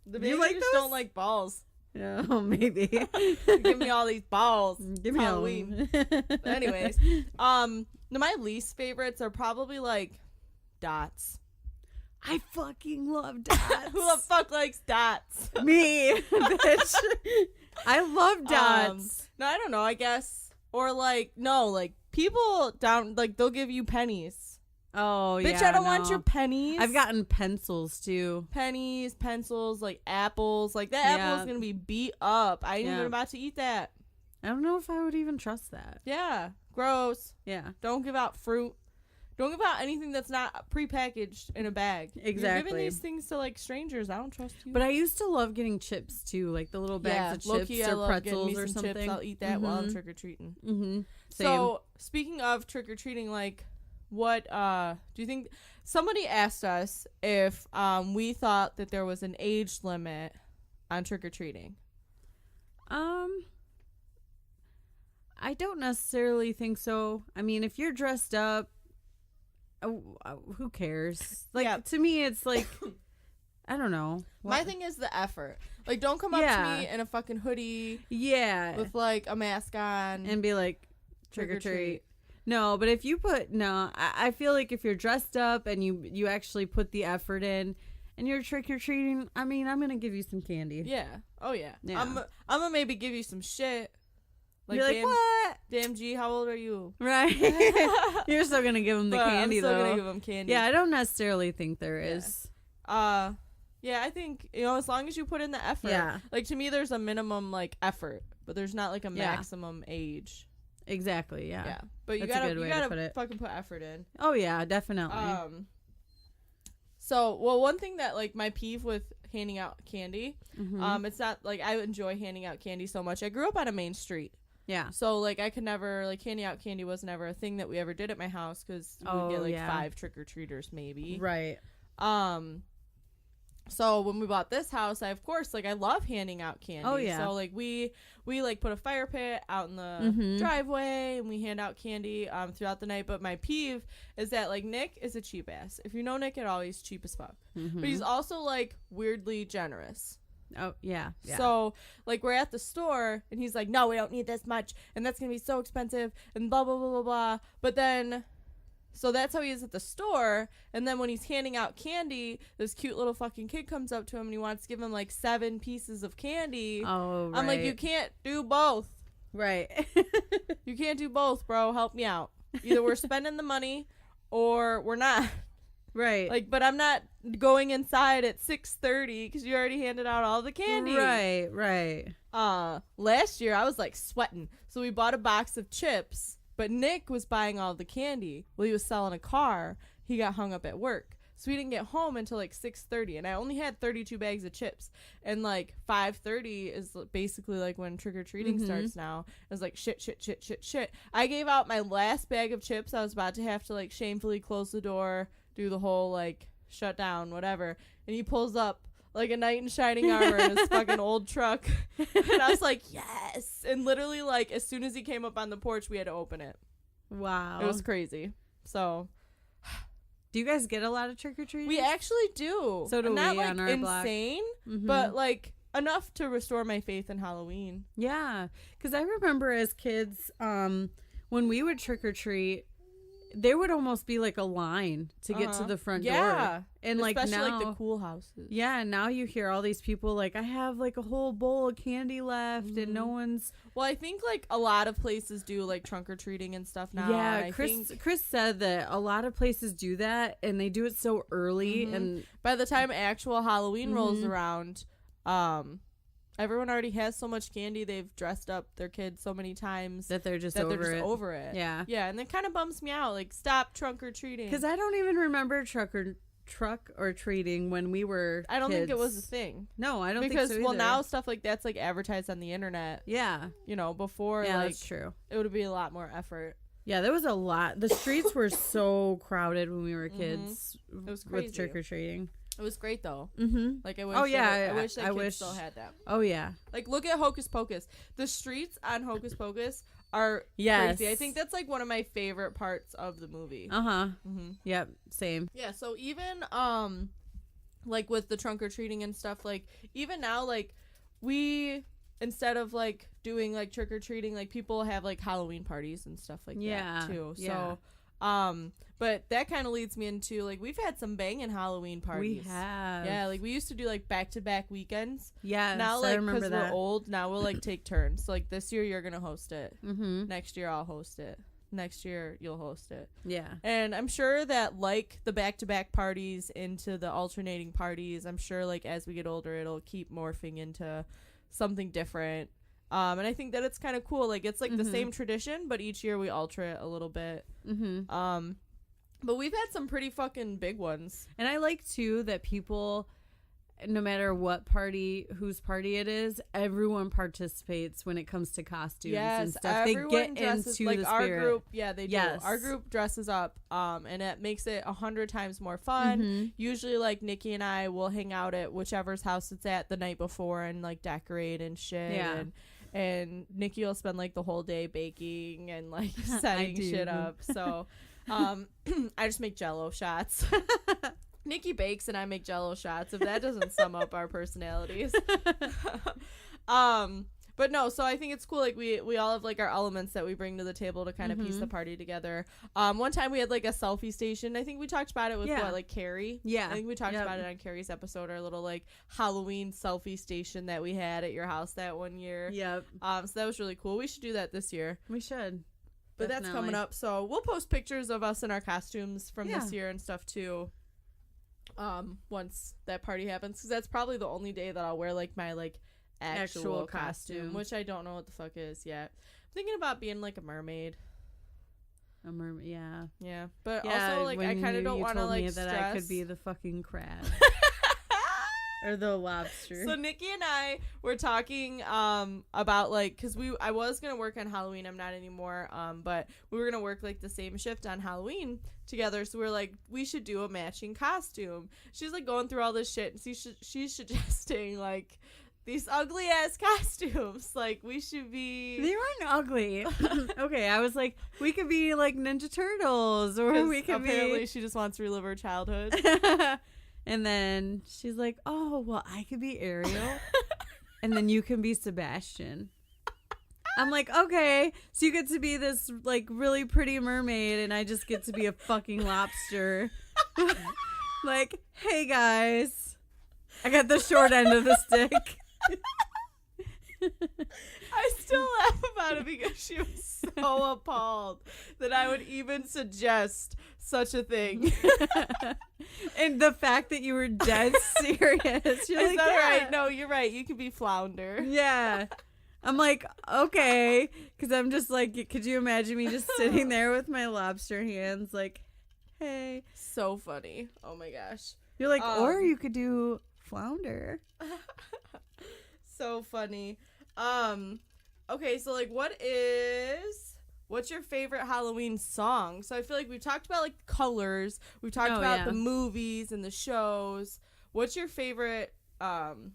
Speaker 1: The baby just don't like balls.
Speaker 2: Oh, maybe.
Speaker 1: Give me all these balls.
Speaker 2: Give me
Speaker 1: Halloween. But anyways, my least favorites are probably like dots.
Speaker 2: I fucking love dots.
Speaker 1: Who the fuck likes dots?
Speaker 2: Me, bitch. I love dots.
Speaker 1: No, I don't know. I guess, or like people down they'll give you pennies.
Speaker 2: Oh,
Speaker 1: bitch, I don't want your pennies.
Speaker 2: I've gotten pencils, too.
Speaker 1: Pennies, pencils, like apples. Like, that apple is going to be beat up. I ain't even about to eat that.
Speaker 2: I don't know if I would even trust that.
Speaker 1: Yeah. Gross.
Speaker 2: Yeah.
Speaker 1: Don't give out fruit. Don't give out anything that's not prepackaged in a bag.
Speaker 2: Exactly.
Speaker 1: You're giving these things to like strangers. I don't trust you.
Speaker 2: But I used to love getting chips too, like the little bags of chips
Speaker 1: I
Speaker 2: or
Speaker 1: love
Speaker 2: pretzels
Speaker 1: me
Speaker 2: or
Speaker 1: some
Speaker 2: something.
Speaker 1: Chips. I'll eat that while I'm trick or treating.
Speaker 2: Mm-hmm.
Speaker 1: So speaking of trick or treating, like, what do you think? Somebody asked us if we thought that there was an age limit on trick or treating.
Speaker 2: I don't necessarily think so. I mean, if you're dressed up, who cares? Like, to me, it's like, I don't know.
Speaker 1: My thing is the effort. Like, don't come up to me in a fucking hoodie.
Speaker 2: Yeah.
Speaker 1: With, like, a mask on.
Speaker 2: And be like, trick or treat. No, but if you I feel like if you're dressed up and you actually put the effort in and you're trick or treating, I mean, I'm going to give you some candy.
Speaker 1: Yeah. Oh, yeah. I'm going to maybe give you some shit.
Speaker 2: Like, you're like, what?
Speaker 1: Damn G, how old are you?
Speaker 2: Right. You're still going to give them the candy, though.
Speaker 1: I'm still going to give them candy.
Speaker 2: Yeah, I don't necessarily think there is.
Speaker 1: Yeah, I think, as long as you put in the effort.
Speaker 2: Yeah.
Speaker 1: Like, to me, there's a minimum, like, effort. But there's not, like, a maximum age.
Speaker 2: Exactly, yeah.
Speaker 1: Yeah. But you
Speaker 2: That's
Speaker 1: gotta,
Speaker 2: a good way to put it.
Speaker 1: Fucking put effort in.
Speaker 2: Oh, yeah, definitely.
Speaker 1: So, one thing that, like, my peeve with handing out candy, it's not, like, I enjoy handing out candy so much. I grew up on a main street.
Speaker 2: Yeah.
Speaker 1: So, like, I could never, like, handing out candy was never a thing that we ever did at my house because we would get, like, 5 trick-or-treaters maybe.
Speaker 2: Right.
Speaker 1: So, when we bought this house, I love handing out candy.
Speaker 2: Oh, yeah.
Speaker 1: So, like, we like, put a fire pit out in the driveway, and we hand out candy throughout the night. But my peeve is that, like, Nick is a cheap ass. If you know Nick at all, he's cheap as fuck. But he's also, like, weirdly generous.
Speaker 2: Oh, yeah.
Speaker 1: So, like, we're at the store, and he's like, no, we don't need this much, and that's going to be so expensive, and blah, blah, blah, blah, blah. But then, so that's how he is at the store, and then when he's handing out candy, this cute little fucking kid comes up to him, and he wants to give him, like, 7 pieces of candy.
Speaker 2: Oh, right.
Speaker 1: I'm like, you can't do both.
Speaker 2: Right.
Speaker 1: You can't do both, bro. Help me out. Either we're spending the money, or we're not.
Speaker 2: Right.
Speaker 1: Like, but I'm not going inside at 6:30 because you already handed out all the candy.
Speaker 2: Right.
Speaker 1: Last year I was like sweating. So we bought a box of chips, but Nick was buying all the candy. Well, he was selling a car. He got hung up at work. So we didn't get home until like 6:30, and I only had 32 bags of chips. And like 5:30 is basically like when trick-or-treating starts now. It was like shit. I gave out my last bag of chips. I was about to have to like shamefully close the door, do the whole like shut down, whatever. And he pulls up like a knight in shining armor in his fucking old truck. And I was like, yes. And literally, like, as soon as he came up on the porch, we had to open it.
Speaker 2: Wow.
Speaker 1: It was crazy. So,
Speaker 2: do you guys get a lot of trick-or-treating?
Speaker 1: we actually do.
Speaker 2: So do
Speaker 1: Not
Speaker 2: we
Speaker 1: like
Speaker 2: on our
Speaker 1: insane, but like enough to restore my faith in Halloween.
Speaker 2: Yeah, because I remember as kids, when we would trick-or-treat, there would almost be like a line to get to the front door. And like
Speaker 1: especially
Speaker 2: now,
Speaker 1: like the cool houses.
Speaker 2: Yeah, now you hear all these people like, I have like a whole bowl of candy left and no one's.
Speaker 1: Well, I think like a lot of places do like trunk or treating and stuff now.
Speaker 2: Yeah,
Speaker 1: and
Speaker 2: Chris said that a lot of places do that and they do it so early, and
Speaker 1: by the time actual Halloween rolls around, everyone already has so much candy. They've dressed up their kids so many times
Speaker 2: that they're just
Speaker 1: over it.
Speaker 2: Yeah.
Speaker 1: Yeah, and it kind of bums me out. Like, stop trunk or treating.
Speaker 2: Because I don't even remember truck or treating when we were
Speaker 1: I don't
Speaker 2: kids.
Speaker 1: think it was a thing.
Speaker 2: No, I don't think so
Speaker 1: well,
Speaker 2: either.
Speaker 1: now stuff like that's like advertised on the internet.
Speaker 2: Yeah.
Speaker 1: Before,
Speaker 2: yeah,
Speaker 1: like,
Speaker 2: that's true.
Speaker 1: It would be a lot more effort.
Speaker 2: Yeah, there was a lot. The streets were so crowded when we were kids.
Speaker 1: It was crazy.
Speaker 2: With trick or treating.
Speaker 1: It was great though.
Speaker 2: Like
Speaker 1: I wish.
Speaker 2: Oh yeah,
Speaker 1: I wish that kids still had that.
Speaker 2: Oh yeah.
Speaker 1: Like, look at Hocus Pocus. The streets on Hocus Pocus are crazy. I think that's like one of my favorite parts of the movie.
Speaker 2: Yep. Same.
Speaker 1: Yeah. So even like with the trunk or treating and stuff, like even now, like we instead of like doing like trick or treating, like people have like Halloween parties and stuff like that too.
Speaker 2: Yeah.
Speaker 1: So but that kind of leads me into like we've had some banging Halloween parties.
Speaker 2: We have.
Speaker 1: Yeah, like we used to do like back-to-back weekends.
Speaker 2: Yeah.
Speaker 1: Now like because we're old, now we'll like take turns. So like this year you're gonna host it. Next year I'll host it. Next year you'll host it.
Speaker 2: Yeah.
Speaker 1: And I'm sure that like the back-to-back parties into the alternating parties, I'm sure like as we get older it'll keep morphing into something different. And I think that it's kind of cool. Like, it's like the same tradition, but each year we alter it a little bit. But we've had some pretty fucking big ones.
Speaker 2: And I like, too, that people, no matter what party, whose party it is, everyone participates when it comes to costumes and stuff. They get dresses, into like the
Speaker 1: our
Speaker 2: spirit.
Speaker 1: Group. Yeah, they do. Our group dresses up, and it makes it 100 times more fun. Usually, like, Nikki and I will hang out at whichever's house it's at the night before and, like, decorate and shit. Yeah. And Nikki will spend, like, the whole day baking and, like, setting shit up. So... I just make Jell-O shots. Nikki bakes and I make Jell-O shots. If that doesn't sum up our personalities. But no, so I think it's cool. Like we all have like our elements that we bring to the table to kind of piece the party together. One time we had like a selfie station. I think we talked about it with like Carrie. Yeah, I think we talked about it on Carrie's episode. Our little like Halloween selfie station that we had at your house that one year. Yep. So that was really cool. We should do that this year.
Speaker 2: We should.
Speaker 1: But that's coming up, so we'll post pictures of us in our costumes from this year and stuff too. Once that party happens, because that's probably the only day that I'll wear like my like actual costume, which I don't know what the fuck is yet. I'm thinking about being like a mermaid.
Speaker 2: A mermaid,
Speaker 1: yeah. But also like I kind of don't want to like stress.
Speaker 2: That I could be the fucking crab. Or the lobster.
Speaker 1: So Nikki and I were talking about like, because I was gonna work on Halloween. I'm not anymore. But we were gonna work like the same shift on Halloween together. So we were like, we should do a matching costume. She's like going through all this shit, and she's suggesting like these ugly ass costumes. Like we should be.
Speaker 2: They weren't ugly. Okay, I was like, we could be like Ninja Turtles, or we could
Speaker 1: apparently she just wants to relive her childhood.
Speaker 2: And then she's like, oh, well, I could be Ariel. And then you can be Sebastian. I'm like, okay. So you get to be this, like, really pretty mermaid, and I just get to be a fucking lobster. Like, hey, guys. I got the short end of the stick.
Speaker 1: I still laugh about it because she was so appalled that I would even suggest such a thing.
Speaker 2: And the fact that you were dead serious. You're
Speaker 1: Is
Speaker 2: like,
Speaker 1: that right? No, you're right. You could be Flounder.
Speaker 2: Yeah. I'm like, okay. Because I'm just like, could you imagine me just sitting there with my lobster hands like, hey.
Speaker 1: So funny. Oh my gosh.
Speaker 2: You're like, or you could do Flounder.
Speaker 1: So funny. Okay, so like what's your favorite Halloween song? So I feel like we've talked about like colors, we've talked about the movies and the shows. What's your favorite song?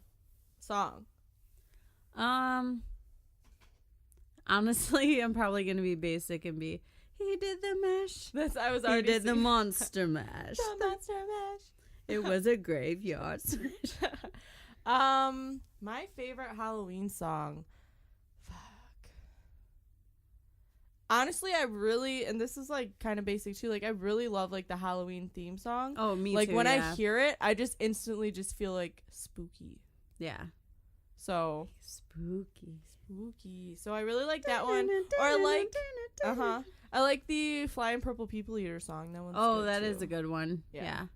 Speaker 2: Honestly, I'm probably gonna be basic and be he did the mash. He did the monster mash.
Speaker 1: The monster mash.
Speaker 2: It was a graveyard smash.
Speaker 1: My favorite Halloween song. Honestly, I really, and this is like kind of basic too, like I really love like the Halloween theme song.
Speaker 2: Oh, me
Speaker 1: like,
Speaker 2: too.
Speaker 1: Like when I hear it, I just instantly just feel like spooky.
Speaker 2: Yeah.
Speaker 1: So
Speaker 2: spooky.
Speaker 1: So I really like that one. Or I like the Flying Purple People Eater song. That one's good
Speaker 2: that
Speaker 1: too.
Speaker 2: Is a good one. Yeah.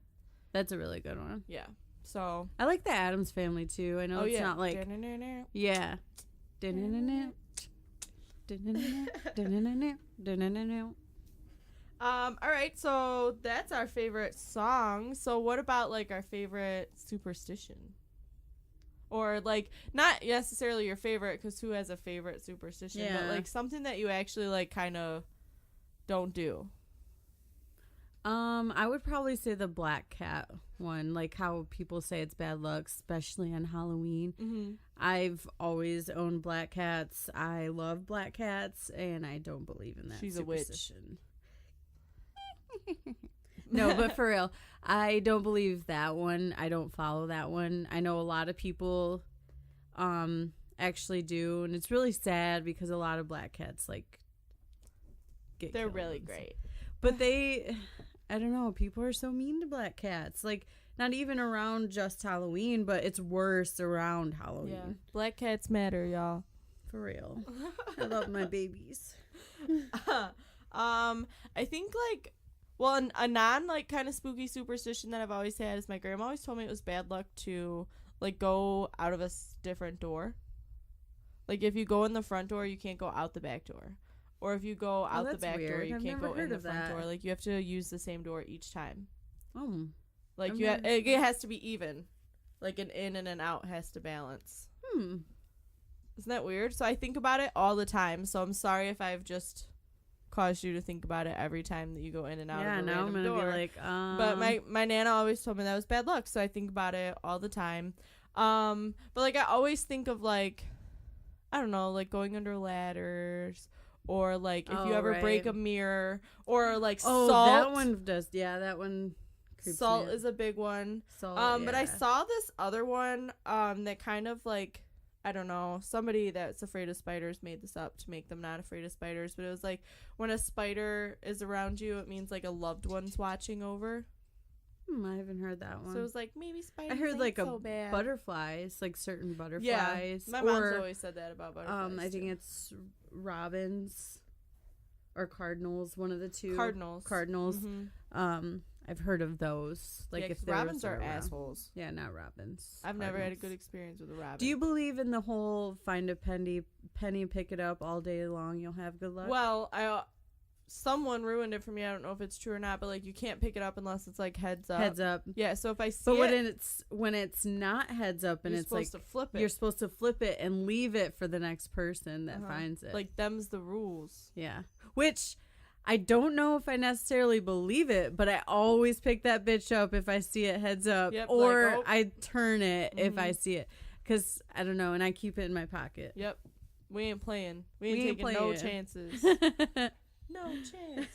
Speaker 2: That's a really good one.
Speaker 1: Yeah. So
Speaker 2: I like the Addams Family too. I know it's not like yeah.
Speaker 1: All right, so that's our favorite song. So what about like our favorite superstition? Or like not necessarily your favorite, because who has a favorite superstition, but like something that you actually like kind of don't do.
Speaker 2: I would probably say the black cat one, like how people say it's bad luck, especially on Halloween. Mm-hmm. I've always owned black cats. I love black cats, and I don't believe in that.
Speaker 1: She's
Speaker 2: superstition. A witch. No, but for real, I don't believe that one. I don't follow that one. I know a lot of people actually do, and it's really sad because a lot of black cats like
Speaker 1: they're really great.
Speaker 2: But I don't know, people are so mean to black cats. Like, not even around just Halloween, but it's worse around Halloween. Yeah.
Speaker 1: Black cats matter, y'all.
Speaker 2: For real. I love my babies.
Speaker 1: I think, like, well, a non, like, kind of spooky superstition that I've always had is my grandma always told me it was bad luck to, like, go out of a different door. Like, if you go in the front door, you can't go out the back door. Or if you go out the back door, you can't go in the front door. Like, you have to use the same door each time.
Speaker 2: Oh.
Speaker 1: Like, it has to be even. Like, an in and an out has to balance. Isn't that weird? So I think about it all the time. So I'm sorry if I've just caused you to think about it every time that you go in and out of a random door. Yeah, now I'm going to be like, But my Nana always told me that was bad luck. So I think about it all the time. But, like, I always think of, like, I don't know, like, going under ladders. Or, like, if you ever break a mirror. Or, like, salt.
Speaker 2: Oh, that one does. Yeah, that one.
Speaker 1: Salt is a big one. But I saw this other one that kind of, like, I don't know, somebody that's afraid of spiders made this up to make them not afraid of spiders. But it was like, when a spider is around you, it means, like, a loved one's watching over.
Speaker 2: I haven't heard that one.
Speaker 1: So it was like, maybe spiders
Speaker 2: I heard, like,
Speaker 1: so bad.
Speaker 2: Butterflies, like certain butterflies.
Speaker 1: Yeah, my mom's always said that about butterflies.
Speaker 2: I think it's robins or cardinals, one of the two.
Speaker 1: Cardinals.
Speaker 2: Mm-hmm. I've heard of those. Like, if
Speaker 1: robins are assholes.
Speaker 2: Yeah, not robins.
Speaker 1: I've never had a good experience with a robin.
Speaker 2: Do you believe in the whole find a penny, pick it up all day long, you'll have good luck?
Speaker 1: Well, someone ruined it for me. I don't know if it's true or not, but, like, you can't pick it up unless it's, like, heads up.
Speaker 2: Heads up.
Speaker 1: Yeah, so if I see
Speaker 2: but when it's not heads up and it's, like,
Speaker 1: to flip it.
Speaker 2: You're supposed to flip it and leave it for the next person that finds it.
Speaker 1: Like, them's the rules.
Speaker 2: Yeah. Which, I don't know if I necessarily believe it, but I always pick that bitch up if I see it heads up.
Speaker 1: Yep,
Speaker 2: or
Speaker 1: like,
Speaker 2: I turn it if I see it. Because, I don't know, and I keep it in my pocket.
Speaker 1: Yep. We ain't playing. We ain't taking no chances. No chance.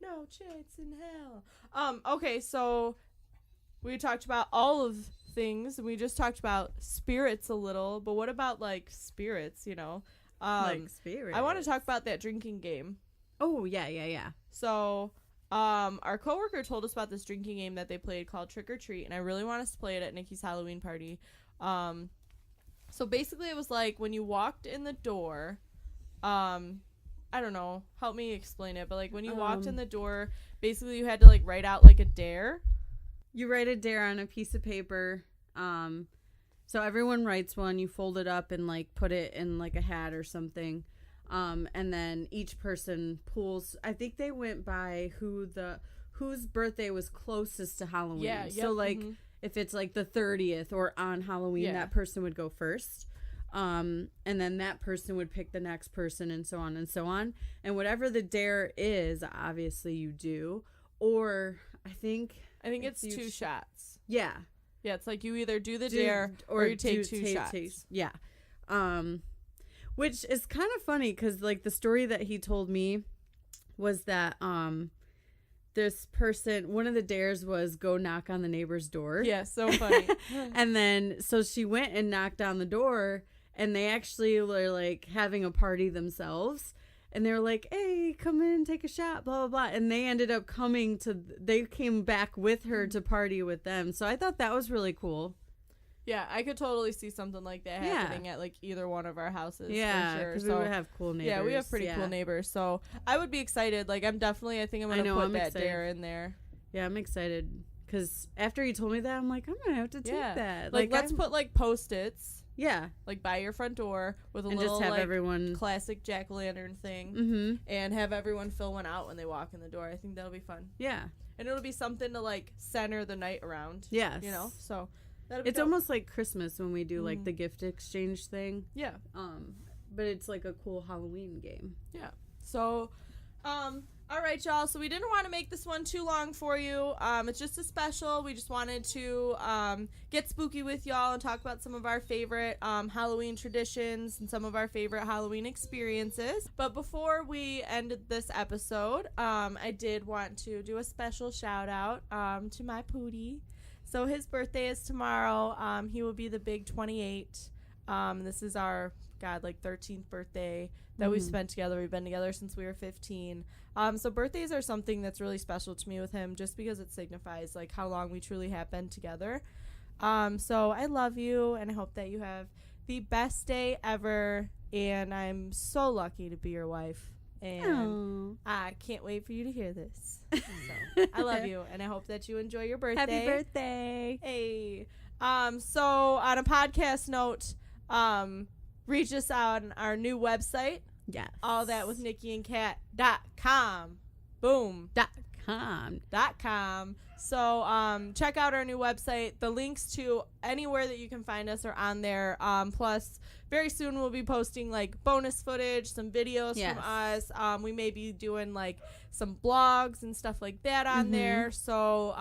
Speaker 1: No chance in hell. Okay, so we talked about all of things, and we just talked about spirits a little, but what about, like, spirits, you know?
Speaker 2: Like spirits.
Speaker 1: I want to talk about that drinking game.
Speaker 2: Oh, yeah.
Speaker 1: So, our coworker told us about this drinking game that they played called Trick or Treat, and I really want us to play it at Nikki's Halloween party. So basically it was like when you walked in the door, I don't know, help me explain it, but, like, when you walked in the door, basically you had to, like, write out, like, a dare.
Speaker 2: You write a dare on a piece of paper. So everyone writes one, you fold it up and, like, put it in, like, a hat or something. And then each person pulls, I think they went by whose birthday was closest to Halloween.
Speaker 1: Yeah.
Speaker 2: So, like, if it's, like, the 30th or on Halloween, that person would go first. And then that person would pick the next person and so on and so on. And whatever the dare is, obviously you do. Or I think
Speaker 1: it's 2 shots.
Speaker 2: Yeah.
Speaker 1: Yeah, it's like you either do the dare or you take 2 shots.
Speaker 2: Yeah. Which is kind of funny because, like, the story that he told me was that this person, one of the dares was go knock on the neighbor's door.
Speaker 1: Yeah, so funny.
Speaker 2: And then so she went and knocked on the door, and they actually were, like, having a party themselves. And they were like, hey, come in, take a shot, blah, blah, blah. And they ended up they came back with her to party with them. So I thought that was really cool.
Speaker 1: Yeah, I could totally see something like that happening at, like, either one of our houses.
Speaker 2: Yeah, because we would have cool neighbors.
Speaker 1: Yeah, we have pretty cool neighbors. So I would be excited. Like, I think I'm going to put that dare in there.
Speaker 2: Yeah, I'm excited. Because after he told me that, I'm like, I'm going to have to take that.
Speaker 1: Like let's put, like, Post-its.
Speaker 2: Yeah.
Speaker 1: Like, by your front door with a
Speaker 2: and
Speaker 1: little,
Speaker 2: just have
Speaker 1: like,
Speaker 2: everyone
Speaker 1: classic jack-o'-lantern thing.
Speaker 2: Mm-hmm.
Speaker 1: And have everyone fill one out when they walk in the door. I think that'll be fun.
Speaker 2: Yeah.
Speaker 1: And it'll be something to, like, center the night around.
Speaker 2: Yes.
Speaker 1: You know? So that'll be
Speaker 2: it's
Speaker 1: dope.
Speaker 2: almost like Christmas when we do, like, the gift exchange thing.
Speaker 1: Yeah.
Speaker 2: But it's, like, a cool Halloween game.
Speaker 1: Yeah. So, all right, y'all. So we didn't want to make this one too long for you. It's just a special. We just wanted to get spooky with y'all and talk about some of our favorite Halloween traditions and some of our favorite Halloween experiences. But before we ended this episode, I did want to do a special shout out to my Pootie. So his birthday is tomorrow. He will be the big 28. This is our 13th birthday that we've spent together. We've been together since we were 15. So birthdays are something that's really special to me with him, just because it signifies, like, how long we truly have been together. So I love you, and I hope that you have the best day ever. And I'm so lucky to be your wife. And I can't wait for you to hear this. So I love you, and I hope that you enjoy your birthday.
Speaker 2: Happy birthday.
Speaker 1: Hey. So on a podcast note, reach us on our new website.
Speaker 2: Yes.
Speaker 1: Allthatwithnikkieandcat.com. Boom. .com. So check out our new website. The links to anywhere that you can find us are on there. Plus, very soon we'll be posting like bonus footage, some videos from us. We may be doing like some blogs and stuff like that on there. So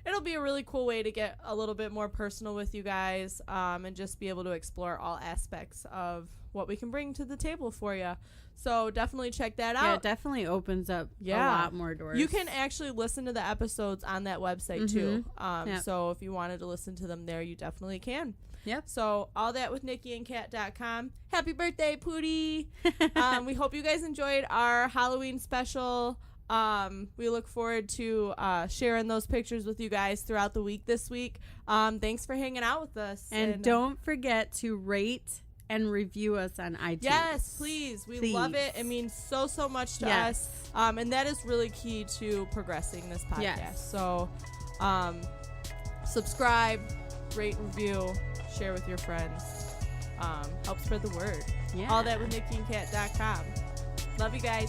Speaker 1: it'll be a really cool way to get a little bit more personal with you guys, and just be able to explore all aspects of what we can bring to the table for you. So definitely check that out.
Speaker 2: Yeah, it definitely opens up a lot more doors.
Speaker 1: You can actually listen to the episodes on that website too. So if you wanted to listen to them there, you definitely can.
Speaker 2: Yep.
Speaker 1: So allthatwithnikkieandcat.com. Happy birthday, Pootie. We hope you guys enjoyed our Halloween special. We look forward to sharing those pictures with you guys throughout the week this week. Thanks for hanging out with us.
Speaker 2: And don't forget to rate and review us on iTunes.
Speaker 1: Yes, please. We love it. It means so much to us. And that is really key to progressing this podcast. Yes. So subscribe, rate, review, share with your friends. Help spread the word. Yeah. Allthatwithnikkieandcat.com. Love you guys.